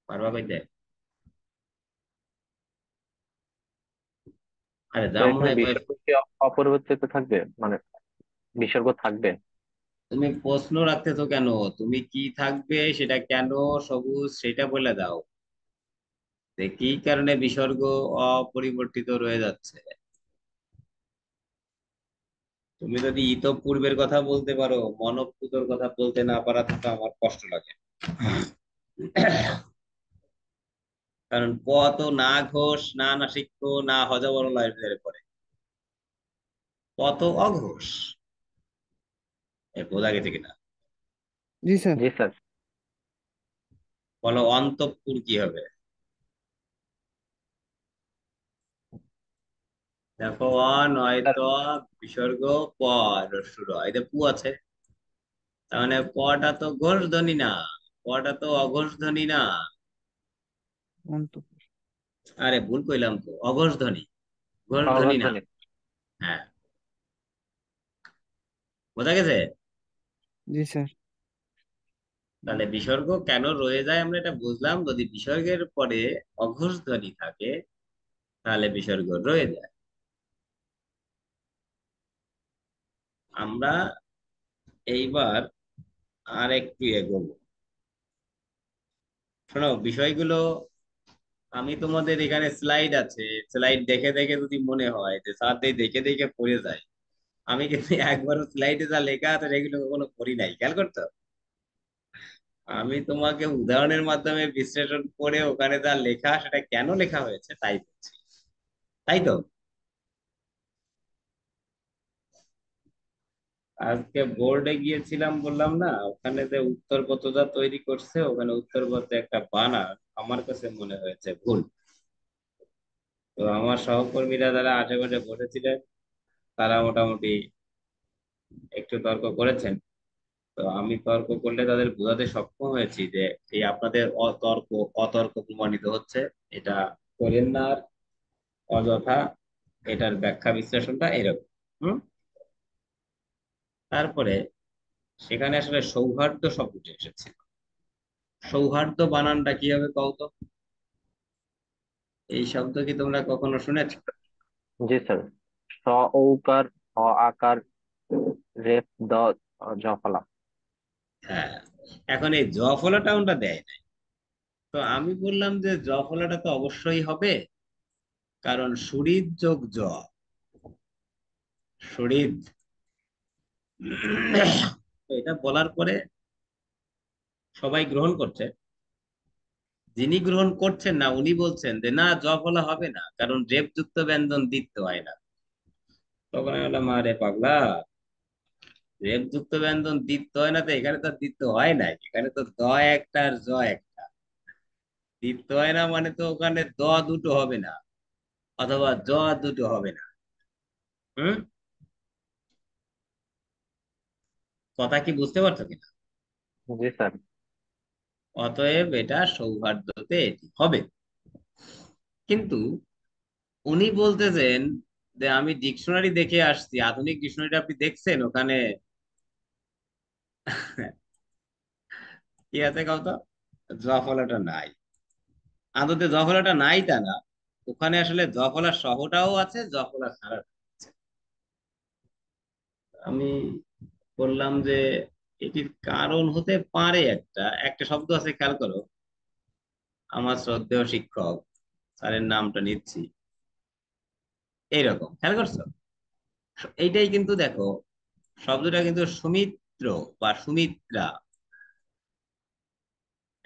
পারবা কইতে? আরে যা স্যার মনে এখানে হয় বিসর্গ কি অপরিবর্তিত থাকবে, মানে বিসর্গ থাকবে? তুমি প্রশ্ন রাখতেছো কেন? তুমি কি থাকবে সেটা কেন, সবুজ সেটা বলে দাও, যে কি কারণে বিসর্গ অপরিবর্তিত রয়ে যাচ্ছে। তুমি যদি ইতপূর্বের কথা বলতে পারো, মনঃপুতর কথা বলতে না পারা তো আমার কষ্ট লাগে। কারণ ক তো না ঘোষ না নাসিক্য না হজবরলয়ের ভিতরে পড়ে, ক তো অঘোষ। বোঝা গেছে কিনা? জি স্যার। জি স্যার। বলো অন্তঃপুর কি হবে? দেখো, স্যার নয়তো বিসর্গ প, রস্যু র, এতে পু আছে, তার মানে পটা তো ঘোষ ধ্বনি না, পটা তো অঘোষ ধ্বনি না। অন্তঃপুর। আরে ভুল কইলাম তো, অঘোষ ধ্বনি, ঘোষ ধ্বনি না। অগর্ধনী। হ্যাঁ, বোঝা গেছে? জি স্যার। তাহলে বিসর্গ কেন রয়ে যায় আমরা এটা বুঝলাম, যদি বিসর্গের পরে অঘোষ ধ্বনি থাকে তাহলে বিসর্গ রয়ে যায়। আমরা এইবার আর একটু এগোবো, শোনো বিষয়গুলো। আমি তোমাদের এখানে স্লাইড আছে, স্লাইড দেখে দেখে যদি মনে হয় যে স্যার দেখে দেখে পড়ে যায়, আমি কিন্তু একবারও স্লাইডে যা লেখা আছে সেগুলো কখনো পড়ি নাই, খেয়াল করতো? আমি তোমাকে উদাহরণের মাধ্যমে বিশ্লেষণ করে ওখানে যা লেখা সেটা কেন লেখা হয়েছে তাই বলছি, তাই তো। আজকে বোর্ডে গিয়েছিলাম বললাম না, ওখানে যে উত্তরপত্রটা তৈরি করছে, ওখানে উত্তরপত্রে একটা বানান আমার কাছে মনে হয়েছে ভুল। তো আমার সহকর্মীরা যারা আশেপাশে বসেছিলেন, তারা মোটামুটি একটু তর্ক করেছেন। তো আমি তর্ক করলে তাদের বোঝাতে সক্ষম হয়েছি যে এই আপনাদের অতর্ক প্রমাণিত হচ্ছে, এটা করেন না আর, অযথা এটার ব্যাখ্যা বিশ্লেষণটা এরকম। হুম? তারপরে সেখানে আসলে সৌহার্দ্য শব্দটি এসেছে, সৌহার্দ্য বানানটা কি হবে কও তো? এই শব্দ কি তোমরা কখনো শুনেছো? জি স্যার। স ঔকার, অ আকার, রেফ দ জফলা। হ্যাঁ, এখন এই জ ফলাটা ওটা দেয় না, তো আমি বললাম যে জ ফলাটা তো অবশ্যই হবে, কারণ সুরিত যোগ জ, সুরিত। তো এটা বলার পরে সবাই গ্রহণ করছে। যিনি গ্রহণ করছেন না উনি বলছেন যে না, জ ফলা হবে না, কারণ রেপ যুক্ত ব্যঞ্জন দ্বিত্ব হয় না। তখন আমি বললাম আরে পাগলা, রেপ যুক্ত ব্যঞ্জন দ্বিত্ব হয় না, তো এখানে তো দ্বিত্ব হয় নাই, এখানে তো দ একটা আর জ একটা। দ্বিত্ব হয় না মানে তো ওখানে দ দুটো হবে না, অথবা জ দুটো হবে না। হুম, কথা কি বুঝতে পারছো কিনা? জি স্যার। অতএব এটা সৌহার্দ্যতে এটি হবে। কিন্তু উনি বলতেছেন যে আমি ডিকশনারি দেখে আসছি, আধুনিক ডিকশনারিটা আপনি দেখছেন? ওখানে কি আছে কত? জফলাটা নাই। আদতে জফলাটা নাই তা না, ওখানে আসলে জফলা সহটাও আছে, জফলা ছাড়া আছে। আমি বললাম যে এটির কারণ হতে পারে একটা একটা শব্দ আছে, খেয়াল করো। আমার শ্রদ্ধেয় শিক্ষক, স্যারের নামটা নিচ্ছি, এইরকম খেয়াল করছো? এইটাই কিন্তু দেখো, শব্দটা কিন্তু সুমিত্র বা সুমিত্রা,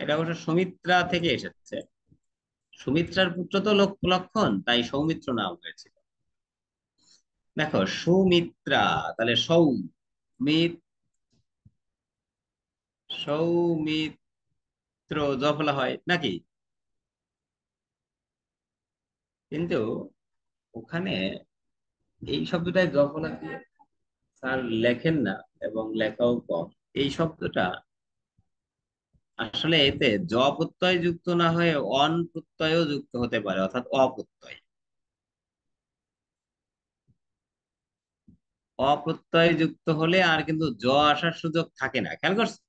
এটা অবশ্য সুমিত্রা থেকে এসেছে। সুমিত্রার পুত্র তো লক্ষণ, তাই সৌমিত্র নাম হয়েছিল। দেখো সুমিত্রা, তাহলে সৌমিত, সৌমিত্র জফলা হয় নাকি? কিন্তু ওখানে এই শব্দটাই জফলা দিয়ে স্যার লেখেন না, এবং লেখাও কম। এই শব্দটা আসলে এতে জ প্রত্যয় যুক্ত না হয়ে অন প্রত্যয়ও যুক্ত হতে পারে, অর্থাৎ অপ্রত্যয়। অপ্রত্যয় যুক্ত হলে আর কিন্তু জ আসার সুযোগ থাকে না, খেয়াল করছো?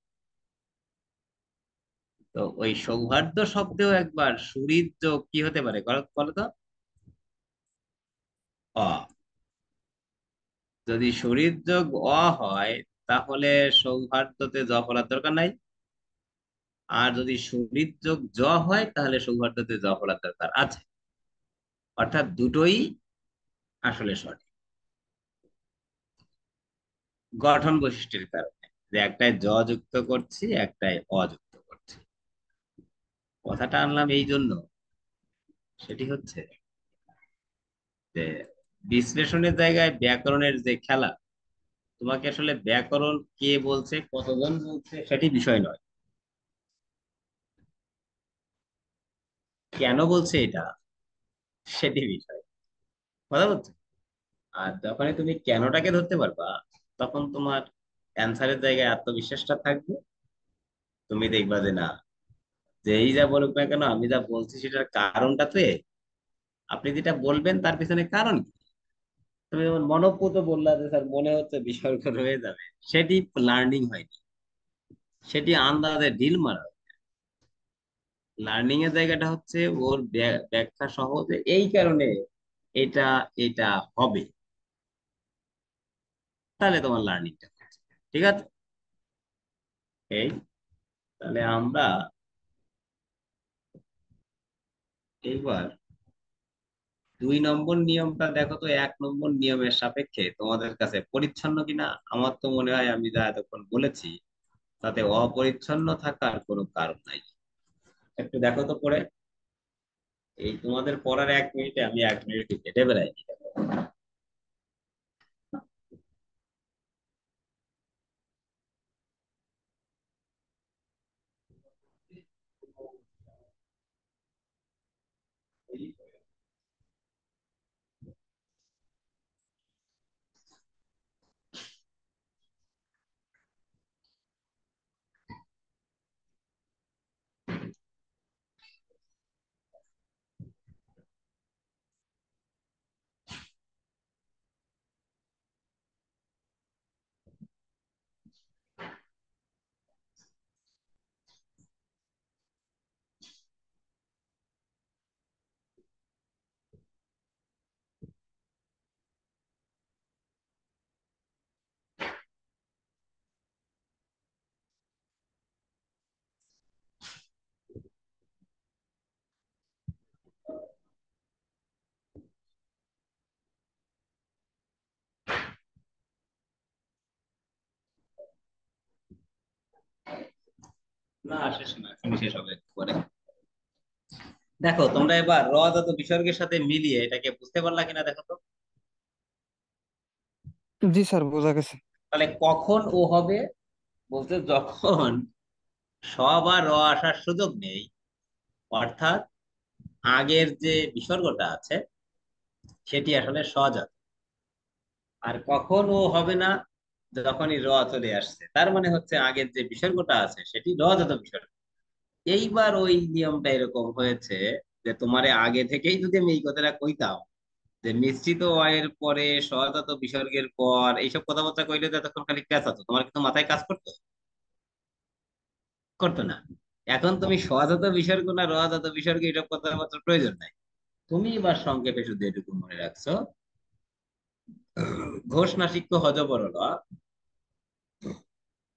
তো ওই সৌহার্দ্য শব্দেও একবার সুহৃদ যোগ কি হতে পারে বলো তো? অ। যদি সুহৃদ যোগ অ হয়, তাহলে সৌহার্দ্যতে জ ফলার দরকার নাই। আর যদি সুহৃদ যোগ জ হয়, তাহলে সৌহার্দ্যতে জ ফলার দরকার আছে। অর্থাৎ দুটোই আসলে সঠিক, গঠন বৈশিষ্ট্যের কারণে, যে একটায় জ যুক্ত করছি, একটায় অ যুক্ত করছি। কথাটা আনলাম এই জন্য, সেটি হচ্ছে যে বিশ্লেষণের জায়গায় ব্যাকরণের যে খেলা, তোমাকে আসলে ব্যাকরণ কে বলছে, কতজন বলছে, সেটি বিষয় নয়, কেন বলছে এটা সেটি বিষয়। কথা বলছে। আর যখনই তুমি কেনটাকে ধরতে পারবা, তখন তোমার অ্যান্সারের জায়গায় আত্মবিশ্বাসটা থাকবে। তুমি দেখবা যে না, যেই যা বলুক না কেন, আমি যা বলছি সেটার কারণটা তো আপনি যেটা বলবেন তার পিছনে কারণ কি। তুমি যেমন মনপুত বললা যে স্যার মনে হচ্ছে বিসর্গ রয়ে যাবে, সেটি লার্নিং হয়নি, সেটি আন্দাজে ঢিল মারা। লার্নিং এর জায়গাটা হচ্ছে ওর ব্যাখ্যা সহজে এই কারণে এটা এটা হবে, তাহলে তোমার লার্নিংটা ঠিক আছে। এই, তাহলে আমরা এইবার 2 নম্বর নিয়মটা দেখো তো, 1 নম্বর নিয়মের সাপেক্ষে তোমাদের কাছে পরিচ্ছন্ন কিনা। আমার তো মনে হয় আমি যা এতক্ষণ বলেছি তাতে অপরিচ্ছন্ন থাকার কোনো কারণ নাই। একটু দেখো তো পড়ে। এই তোমাদের পড়ার 1 মিনিটে আমি 1 মিনিট কেটে বেড়াই। না, শেষ না, এখনই শেষ হবে পরে। দেখো তোমরা এবার র ধাতু বিসর্গের সাথে মিলিয়ে এটাকে বুঝতে পারলা কিনা দেখো তো। জি স্যার, বোঝা গেছে। তাহলে কখন ও হবে, বলতে যখন স বা র আসার সুযোগ নেই, অর্থাৎ আগের যে বিসর্গটা আছে সেটি আসলে সজাত। আর কখন ও হবে না, যখনই র চলে আসছে, তার মানে হচ্ছে আগের যে বিসর্গটা আছে সেটি রজাত বিসর্গ। এইবার ওই নিয়মটা এরকম হয়েছে যে তোমারে আগে থেকেই যদি আমি এই কথাটা কইতাম যে মিশ্রিত অয়ের পরে সজাত বিসর্গের পর এইসব কথাবার্তা কইলে তো তখন খালি পেঁচাতো, তোমার কিন্তু মাথায় কাজ করতো, করতো না। এখন তুমি সজাত বিসর্গ না রজাত বিসর্গ এইসব কথাবার্তার প্রয়োজন নাই। তুমি এবার সংক্ষেপে শুধু এটুকু মনে রাখছো, ঘোষ নাসিক্য হজ বড়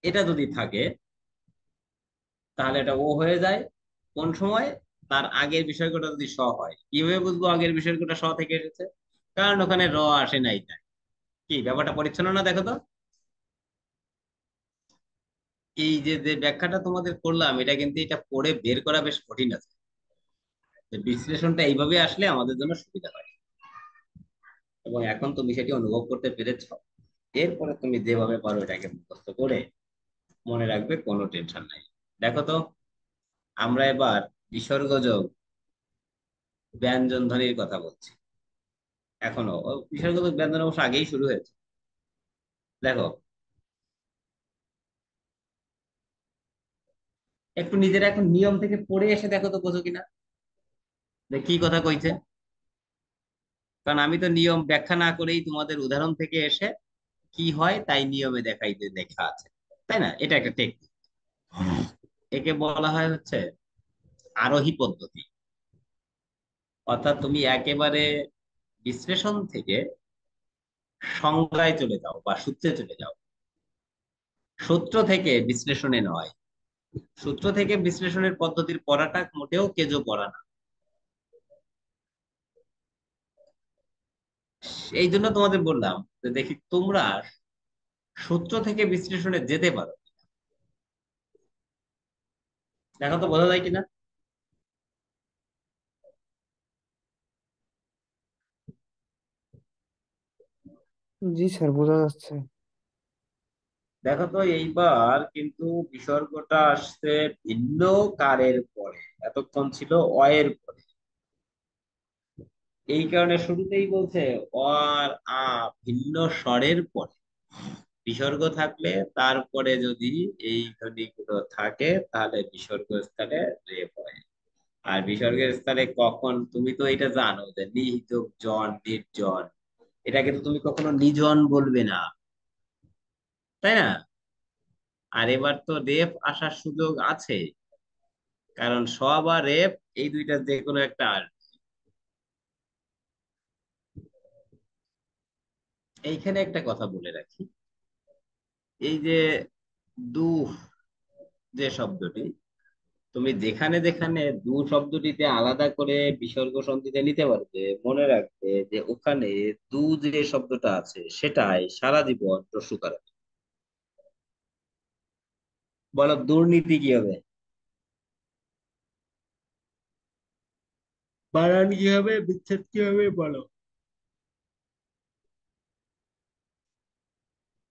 এটা যদি থাকে তাহলে এটা ও হয়ে যায়। কোন সময়? তার আগের বিষয়টা যদি স হয়। কিভাবে বুঝবো আগের বিষয়টা স থেকে এসেছে? কারণ ওখানে র আসে নাই তাই। কি ব্যাপারটা পরিচ্ছন্ন না দেখো তো। এই যে যে ব্যাখ্যাটা তোমাদের করলাম এটা কিন্তু এটা পড়ে বের করা বেশ কঠিন আছে। যে বিশ্লেষণটা এইভাবে আসলে আমাদের জন্য সুবিধা হয়, এবং এখন তুমি সেটি অনুভব করতে পেরেছ। এরপরে তুমি যেভাবে পারো এটাকে মুখস্থ করে মনে রাখবে, কোনো টেনশন নাই। দেখো তো, আমরা এবার বিসর্গযোগ ব্যঞ্জন ধ্বনির কথা বলছি। এখনো বিসর্গযোগ ব্যঞ্জন অবশ্য আগেই শুরু হয়েছে। দেখো, একটু নিজেরা এখন নিয়ম থেকে পড়ে এসে দেখো তো বোঝো কিনা যে কি কথা কইছে। কারণ আমি তো নিয়ম ব্যাখ্যা না করেই তোমাদের উদাহরণ থেকে এসে কি হয় তাই নিয়মে দেখাইতে দেখা আছে, তাই না? এটা একটা টেকনিক। একে বলা হয় হচ্ছে আরোহী পদ্ধতি। অর্থাৎ তুমি একেবারে বিশ্লেষণ থেকে সংজ্ঞায় চলে যাও বা সূত্রে চলে যাও। সূত্র থেকে বিশ্লেষণে নয়। সূত্র থেকে বিশ্লেষণের পদ্ধতির পড়াটা মোটেও কেজো পড়া না। এই জন্য তোমাদের বললাম যে দেখি তোমরা সূত্র থেকে বিশ্লেষণে যেতে পারো। দেখো তো বোঝা যায় কিনা। জি স্যার, বোঝা যাচ্ছে। দেখো তো এইবার কিন্তু বিসর্গটা আসছে ভিন্ন কারের পরে, এতক্ষণ ছিল অয়ের পরে। এই কারণে শুরুতেই বলছে অ আর আ ভিন্ন স্বরের পরে বিসর্গ থাকলে তারপরে যদি এই ধ্বনিগুলো থাকে তাহলে বিসর্গ স্থানে রেপ হয়। আর বিসর্গের স্থানে কখন, তুমি তো এটা জানো যে নিহিত জন নির্জন, এটাকে তো তুমি কখনো নিজন বলবে না, তাই না? আর এবার তো রেফ আসার সুযোগ আছে, কারণ স বা রেফ এই দুইটা যে কোনো একটা আসবে। এইখানে একটা কথা বলে রাখি, এই যে দু যে শব্দটি, তুমি যেখানে যেখানে দু শব্দটিতে আলাদা করে বিসর্গ সন্ধিতে নিতে পারবে, মনে রাখবে যে ওখানে দু যে শব্দটা আছে সেটাই সারা জীবন রস্যকার হবে। বলো দুর্নীতি কি হবে, বানান কি হবে, বিচ্ছেদ কি হবে বলো।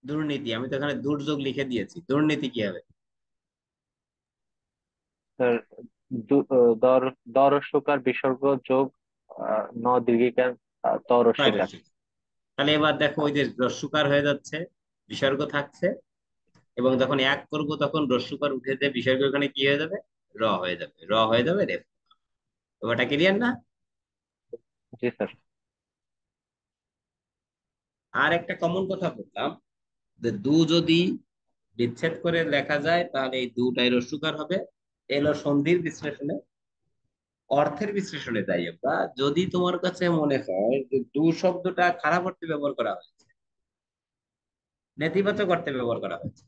দুর্নীতি, আমি তো এখানে দুর্যোগ লিখে দিয়েছি, দুর্নীতি কি হবে? স্যার, দর দরস্বকার বিসর্গ যোগ ন দীর্ঘিকার তাই তরস্বীকার। রস্যি। তাহলে এবার দেখো ওই যে রস্যকার হয়ে যাচ্ছে, বিসর্গ থাকছে, এবং যখন এক করব তখন রস্যকার উঠে যে বিসর্গ এখানে কি হয়ে যাবে, র হয়ে যাবে, র হয়ে যাবে রেফ। ওটা ক্লিয়ার না? জি স্যার। আর একটা কমন কথা বললাম যে দু যদি বিচ্ছেদ করে লেখা যায় তাহলে এই দুটাই রস্যকার হবে। এলো সন্ধির বিশ্লেষণে। অর্থের বিশ্লেষণে যাই আমরা, যদি তোমার কাছে মনে হয় যে দু শব্দটা খারাপ অর্থে ব্যবহার করা হয়েছে, নেতিবাচক অর্থে ব্যবহার করা হয়েছে,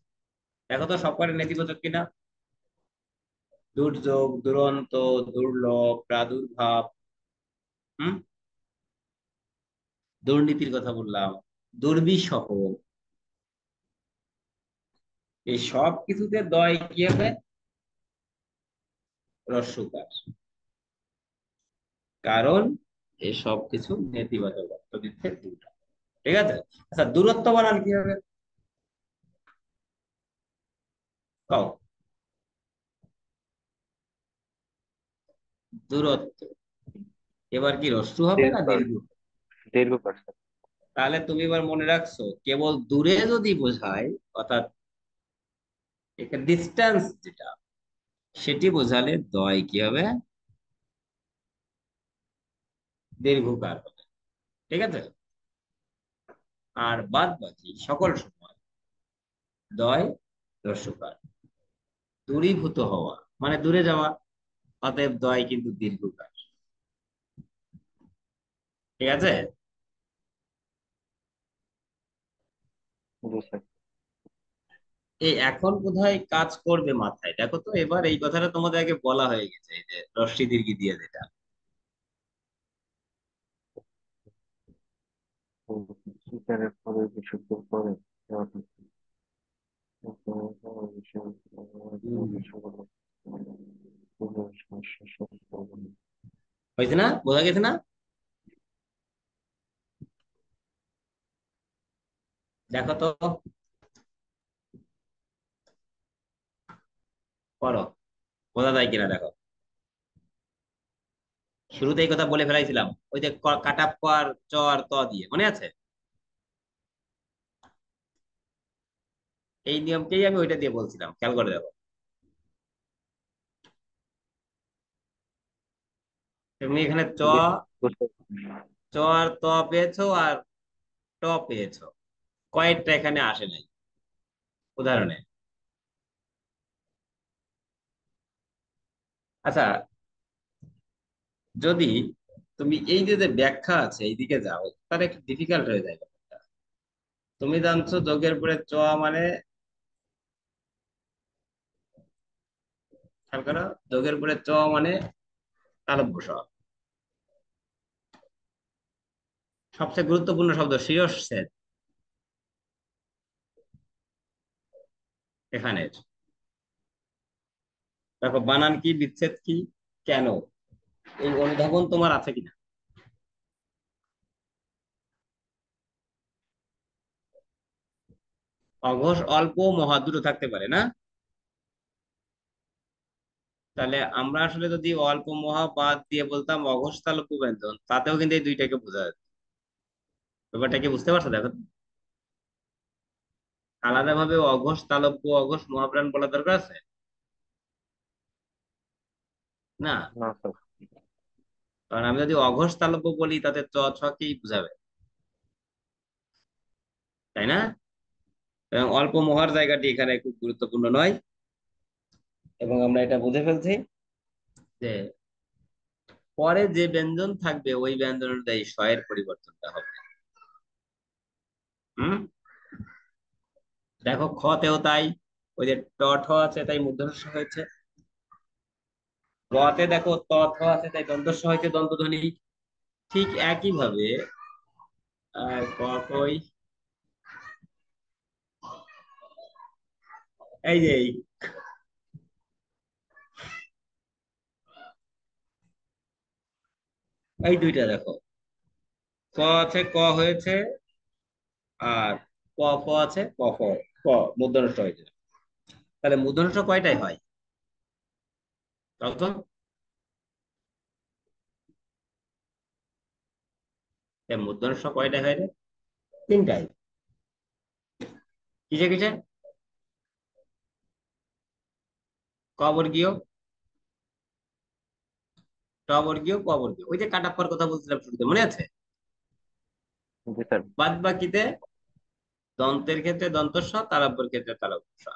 দেখো তো সবকটা নেতিবাচক কিনা। দুর্যোগ, দুরন্ত, দুর্লভ, প্রাদুর্ভাব, হুম, দুর্নীতির কথা বললাম, দুর্বিষহ, এই সব কিছুতে দয় কি হবে, রস্যকার, কারণ এই সব কিছু নেতিবাচক অর্থ দিচ্ছে দুটা। ঠিক আছে। আচ্ছা, দূরত্ব বানান কি হবে? কও। দূরত্ব এবার কি হ্রস্ব হবে না দীর্ঘ, দীর্ঘ? দীর্ঘ করছে। তাহলে তুমি এবার মনে রাখছো, কেবল দূরে যদি বোঝায়, অর্থাৎ এখানে ডিস্টেন্স যেটা, সেটি বোঝালে দয় কি হবে? দীর্ঘকার হবে। ঠিক আছে। আর বাদ বাকি সকল সময় দয় হ্রস্বকার। দূরীভূত হওয়া মানে দূরে যাওয়া, অতএব দয় কিন্তু দীর্ঘকার। ঠিক আছে। জি স্যার। এই এখন বোধহয় কাজ করবে মাথায়, দেখো তো এবার এই কথাটা তোমাদের আগে বলা হয়ে গেছে, এই যে রশ্মি দীর্ঘি দিয়ে যেটা। শিকারের পরে বিশুদ্ধের পরে হুম। হয়েছে না? বোঝা গেছে না? দেখো তো, করো, বোঝা যায় কিনা দেখো। শুরুতে এই কথা বলে ফেলাইছিলাম, ওই যে কাটা ক আর চ আর ত দিয়ে, মনে আছে? এই নিয়মকেই আমি ওইটা দিয়ে বলছিলাম, খেয়াল করে দেখো। তুমি এখানে জি, বুঝতে চ আর ত পেয়েছো আর ট পেয়েছো, কয়েকটা এখানে আসে নাই উদাহরণে। আচ্ছা, যদি তুমি এই যে যে ব্যাখ্যা আছে এইদিকে যাও, তাহলে একটু ডিফিকাল্ট হয়ে যায় ব্যাপারটা। তুমি জানছো যোগের পরে চ মানে, খেয়াল করো, যোগের পরে চ মানে তালব্য শ। সবচেয়ে গুরুত্বপূর্ণ শব্দ শিরশ্ছেদ এখানে। দেখো বানান কি, বিচ্ছেদ কি, কেন, এই অনুধাবন তোমার আছে কিনা? অঘোষ অল্প, মহা দুটো থাকতে পারে না? তাহলে আমরা আসলে যদি অল্প মহা বাদ দিয়ে বলতাম অঘোষ তালব্য ব্যঞ্জন, তাতেও কিন্তু এই দুইটাকে বোঝা যাচ্ছে। ব্যাপারটা কি বুঝতে পারছো? দেখো, আলাদাভাবে অঘোষ তালব্য, অঘোষ মহাপ্রাণ বলা দরকার আছে না? না স্যার। কারণ আমি যদি অঘোষ তালব্য বলি, তাতে চ ছ কেই বুঝাবে, তাই না? এবং অল্প মহার জায়গাটি এখানে খুব গুরুত্বপূর্ণ নয়। এবং আমরা এটা বুঝে ফেলছি যে পরে যে ব্যঞ্জন থাকবে ওই ব্যঞ্জন অনুযায়ী স এর পরিবর্তনটা হবে। হুম। দেখো খতেও তাই, ওই যে ট ঠ আছে তাই মূর্ধন্য ষ হয়েছে। তে দেখো ত থ আছে তাই দন্ত স হয়েছে, দন্তধ্বনি। ঠিক একই ভাবে ক কই, এই যে এই দুইটা দেখো, ক আছে ক হয়েছে, আর ক ক আছে ক খ, ক মূর্ধন্য ষ হয়েছে। তাহলে মূর্ধন্য ষ কয়টাই হয়? তাও তো, মূর্ধন্য ষ কয়টাই হয় রে? তিনটাই। কিসে কিসে? ক বর্গীয়, ট বর্গীয়, ক বর্গীয়, ওই যে কাটাপ্পার কথা বলছিলাম শুরুতে, মনে আছে? জি স্যার। বাদ বাকিতে দন্তের ক্ষেত্রে দন্ত স, তালব্যের ক্ষেত্রে তালব্য স।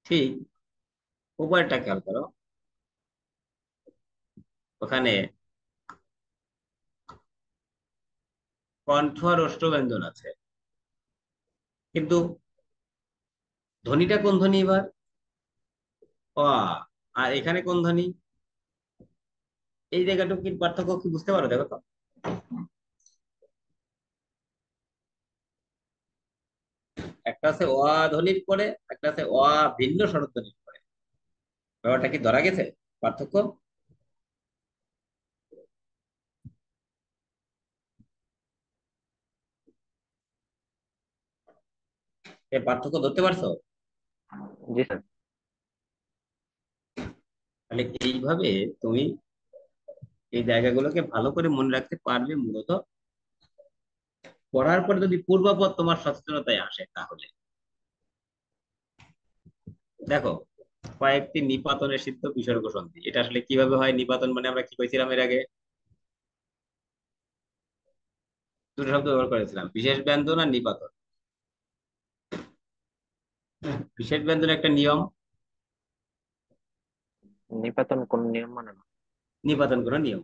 ঠিক উপরেরটা খেয়াল করো, ওখানে কণ্ঠ আর ওষ্ঠ ব্যঞ্জন আছে, কিন্তু ধ্বনিটা কোন ধ্বনি এবার? অ আ। আর এখানে কোন ধ্বনি? এই জায়গাটুকু কি পার্থক্য কি বুঝতে পারো? দেখো তো, একটা আছে অ আ ধ্বনির পরে, একটা আছে অ আ ভিন্ন স্বরধ্বনির পরে। ব্যাপারটা কি ধরা গেছে পার্থক্য? এই পার্থক্য ধরতে পারছো? জি স্যার। তাহলে এইভাবে তুমি এই জায়গাগুলোকে ভালো করে মনে রাখতে পারবে মূলত পড়ার পরে যদি পূর্বাপর তোমার সচেতনতায় আসে তাহলে। দেখো, কয়েকটি নিপাতনের সিদ্ধ বিসর্গ সন্ধি, এটা আসলে কিভাবে হয়? নিপাতন মানে আমরা কি কইছিলাম এর আগে? দুটো শব্দ ব্যবহার করেছিলাম, বিশেষ ব্যঞ্জন আর নিপাতন। বিশেষ ব্যঞ্জন একটা নিয়ম, নিপাতন কোন নিয়ম মানে না? নিপাতন কোনো নিয়ম।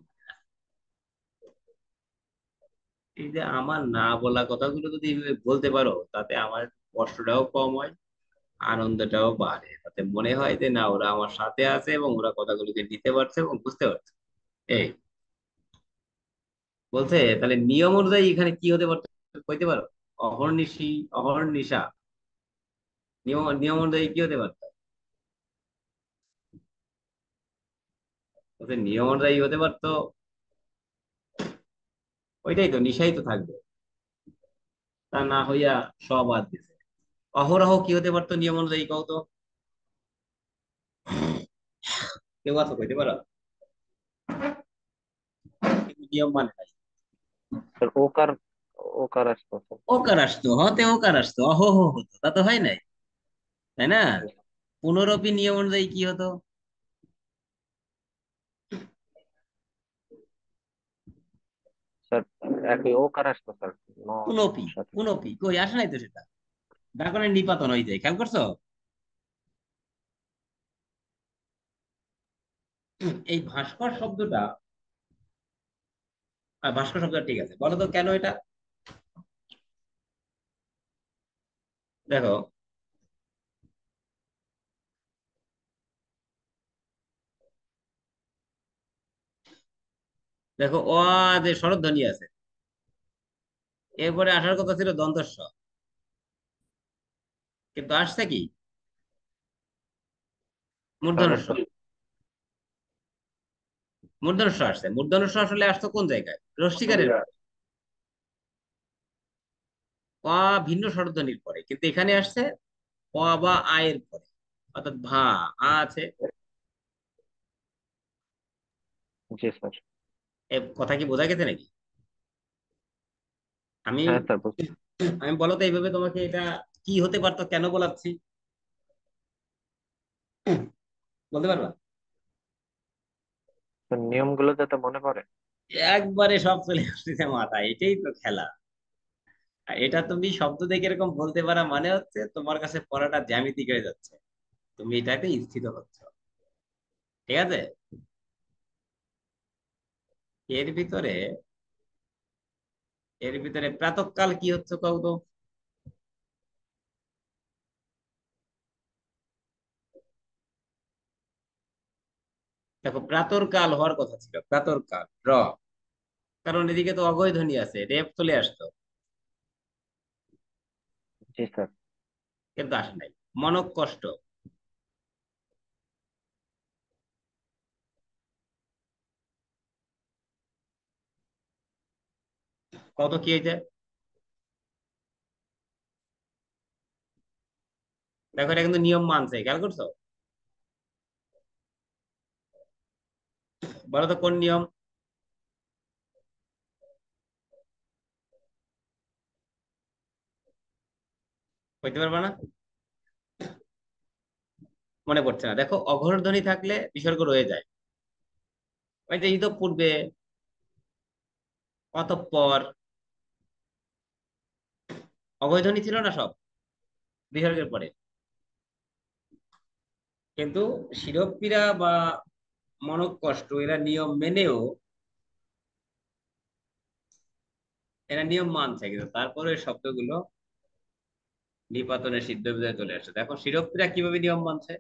এই যে আমার না বলা কথাগুলো যদি এইভাবে বলতে পারো, তাতে আমার কষ্টটাও কম হয়, আনন্দটাও বাড়ে, তাতে মনে হয় যে না, ওরা আমার সাথে আছে এবং ওরা কথাগুলোকে নিতে পারছে এবং বুঝতে পারছে। এই বলছে, তাহলে নিয়ম অনুযায়ী এখানে কি হতে পারতো কইতে পারো? অহর্নিশি, অহর্নিশা, নিয়ম নিয়ম অনুযায়ী কি হতে পারতো? বলছে নিয়ম অনুযায়ী হতে পারতো, ওইটাই তো, নিশাই তো থাকবে, তা না হইয়া সব বাদ দিছে। অহরহ কি হতে পারতো নিয়ম অনুযায়ী, কও তো? কেউ আছো কইতে পারো? কিন্তু নিয়ম মানে নাই। স্যার ওকার, ওকার আসতো স্যার। ওকার আসতো, হতে ওকার আসতো, অহহ হতো, তা তো হয় নাই, তাই না? পুনরপি নিয়ম অনুযায়ী কি হতো? স্যার একই ওকার আসতো স্যার, ন পুনপি, সাথে। পুনপি কই আসে নাই তো সেটা। ডাকনের নিপাতন হয়ে যায়, খেয়াল করছো? এই ভাস্কর শব্দটা, ভাস্কর শব্দটা ঠিক আছে, বলো তো কেন এটা? দেখো, দেখো অ যে স্বরধ্বনি আছে, এরপরে আসার কথা ছিল দন্তস্ব, কিন্তু আসছে কি? মূর্ধন্য ষ। স্বরের তো। মূর্ধন্য ষ আসছে, মূর্ধন্য ষ আসলে আসতো কোন জায়গায়? রস্বীকারের পরে। অ ভিন্ন স্বরধ্বনির পরে, কিন্তু এখানে আসছে অ বা আয়ের পরে, অর্থাৎ ভা, আ আছে। জি স্যার। এ কথা কি বোঝা গেছে নাকি? আমি হ্যাঁ স্যার বুঝতে। আমি বলো তো এইভাবে তোমাকে এটা কি হতে পারতো কেন বলাচ্ছি, বলতে পারবা? স্যার নিয়মগুলো যাতে মনে পড়ে। একবারে সব চলে আসতেছে মাথায়, এটাই তো খেলা। আর এটা তুমি শব্দ দেখে এরকম বলতে পারা মানে হচ্ছে তোমার কাছে পড়াটা জ্যামিতিক হয়ে যাচ্ছে, তুমি এটাতে স্থিত হচ্ছ। ঠিক আছে? এর ভিতরে, এর ভিতরে প্রাতঃকাল কি হচ্ছে কও তো? দেখো, প্রাতর কাল হওয়ার কথা ছিল, প্রাতর কাল র, কারণ এদিকে তো অগয় ধ্বনি আছে, রেপ চলে আসতো, জি স্যার। কিন্তু আসে নাই। মনক কষ্ট, কত কি হয়েছে? দেখো, এটা কিন্তু নিয়ম মানছে, খেয়াল করছো? বলো তো কোন নিয়ম? বলতে পারবা না? মনে পড়ছে না? দেখো, অঘোর ধ্বনি থাকলে বিসর্গ রয়ে যায়। ওই যে ইতঃপূর্বে, অতঃপর, অভয় ধ্বনি ছিল না সব বিসর্গের পরে। কিন্তু শিরোপীড়া বা মনক কষ্ট এরা নিয়ম মেনেও, এরা নিয়ম মানছে, কিন্তু তারপরে ওই শব্দগুলো নিপাতনের সিদ্ধ বিধায় চলে আসছে। দেখো শিরোপীড়া কিভাবে নিয়ম মানছে,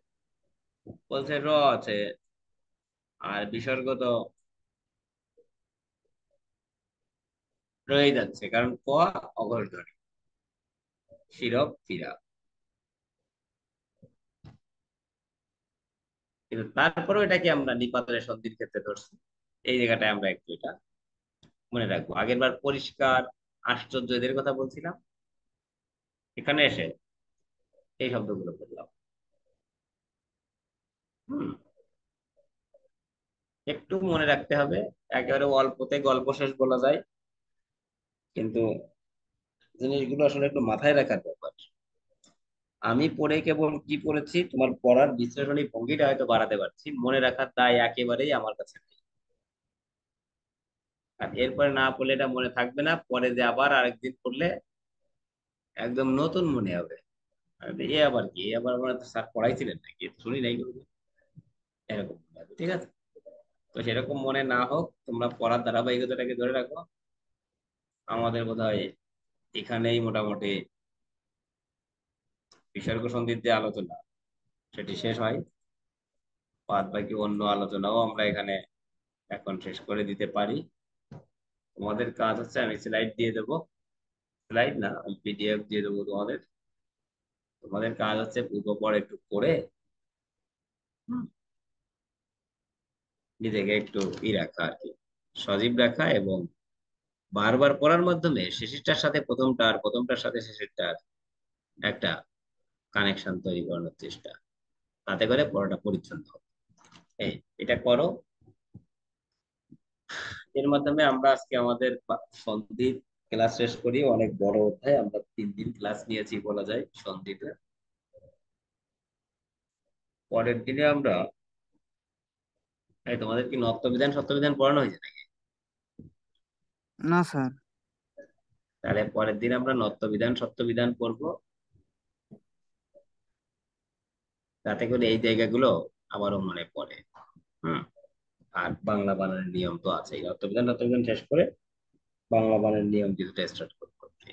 বলছে র আছে, আর বিসর্গ তো রয়ে যাচ্ছে, কারণ ক অঘোর ধ্বনি, শিরোপীড়া। কিন্তু তারপরেও এটাকে আমরা নিপাতের সন্ধির ক্ষেত্রে ধরছি। এই জায়গাটায় আমরা একটু এটা মনে রাখবো। আগের বার পরিষ্কার, আশ্চর্য এদের কথা বলছিলাম, এখানে এসে এই শব্দগুলো বললাম। হুম, একটু মনে রাখতে হবে। একেবারে অল্পতে গল্প শেষ বলা যায়, কিন্তু জিনিসগুলো আসলে একটু মাথায় রাখার ব্যাপার। আমি পড়ে কেবল কি পড়েছি, তোমার পড়ার বিশ্লেষণী ভঙ্গিটা হয়তো বাড়াতে পারছি, মনে রাখার দায় একেবারেই আমার কাছে নেই। আর এরপরে না পড়লে এটা মনে থাকবে না, পরে যে আবার আরেকদিন পড়লে একদম নতুন মনে হবে। আর এ আবার কি, এ আবার আমরা স্যার পড়াইছিলেন নাকি, শুনি নাই কোনোদিন। এরকম মনে হবে, ঠিক আছে? তো সেরকম মনে না হোক, তোমরা পড়ার ধারাবাহিকতাটাকে ধরে রাখো। আমাদের বোধহয় এখানেই মোটামুটি বিসর্গ সন্ধির যে আলোচনা সেটি শেষ হয়। বাদ বাকি অন্য আলোচনাও আমরা এখানে এখন শেষ করে দিতে পারি। তোমাদের কাজ হচ্ছে, আমি স্লাইড দিয়ে দেবো, স্লাইড না, আমি পিডিএফ দিয়ে দেবো তোমাদের। তোমাদের কাজ হচ্ছে পূর্বপর একটু করে হুম, নিজেকে একটু রাখা আর কি, সজীব রাখা, এবং বারবার পড়ার মাধ্যমে শেষেরটার সাথে প্রথমটার, প্রথমটার সাথে শেষেরটার একটা কানেকশন তৈরি করানোর চেষ্টা। তাতে করে পড়াটা পরিচ্ছন্ন হবে। এই এটা করো। এর মাধ্যমে আমরা আজকে আমাদের সন্ধির ক্লাস শেষ করি। অনেক বড় অধ্যায়, আমরা 3 দিন ক্লাস নিয়েছি বলা যায় সন্ধিতে। পরের দিনে আমরা, এই তোমাদের কি নত্যবিধান সত্যবিধান পড়ানো হয়েছে নাকি? না স্যার। তাহলে পরের দিন আমরা নত্যবিধান সত্যবিধান পড়বো, যাতে করে এই জায়গাগুলো আবারও মনে পড়ে। হুম। আর বাংলা বানানের নিয়ম তো আছেই, নত্যবিধান নত্যবিধান শেষ করে বাংলা বানানের নিয়ম কিছুটা স্টার্ট করতে।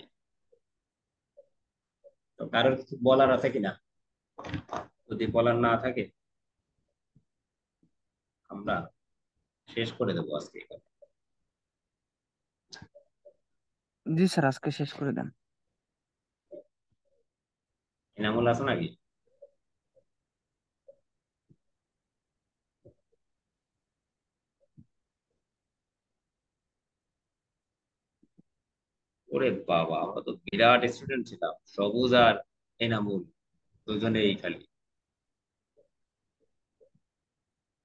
তো কারোর কিছু বলার আছে কিনা? যদি বলার না থাকে, আমরা শেষ করে দেবো আজকে এখানে। জি স্যার, আজকে শেষ করে দেন। এনামুল আছে নাকি? ওরে বাবা, আমরা তো বিরাট স্টুডেন্ট ছিলাম, সবুজ আর এনামুল দুজনেই খালি।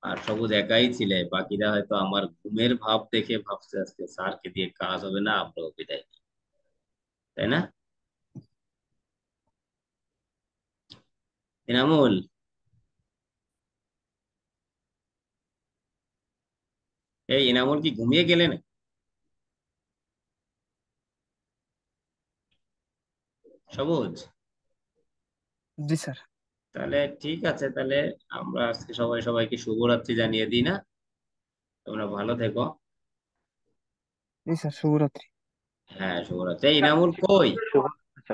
আর সবুজ একাই ছিলে, বাকিরা হয়তো আমার ঘুমের ভাব দেখে ভাবছে আজকে স্যারকে দিয়ে কাজ হবে না, আমরাও বিদায় নিই। তাই না এনামুল? এই এনামুল কি ঘুমিয়ে গেলে না? সবুজ? জি স্যার। তাহলে ঠিক আছে, তাহলে আমরা আজকে সবাই সবাইকে শুভরাত্রি জানিয়ে দিই না? তোমরা ভালো থেকো। জি স্যার, শুভরাত্রি। হ্যাঁ, শুভরাত্রি। এই ইনামুল কই?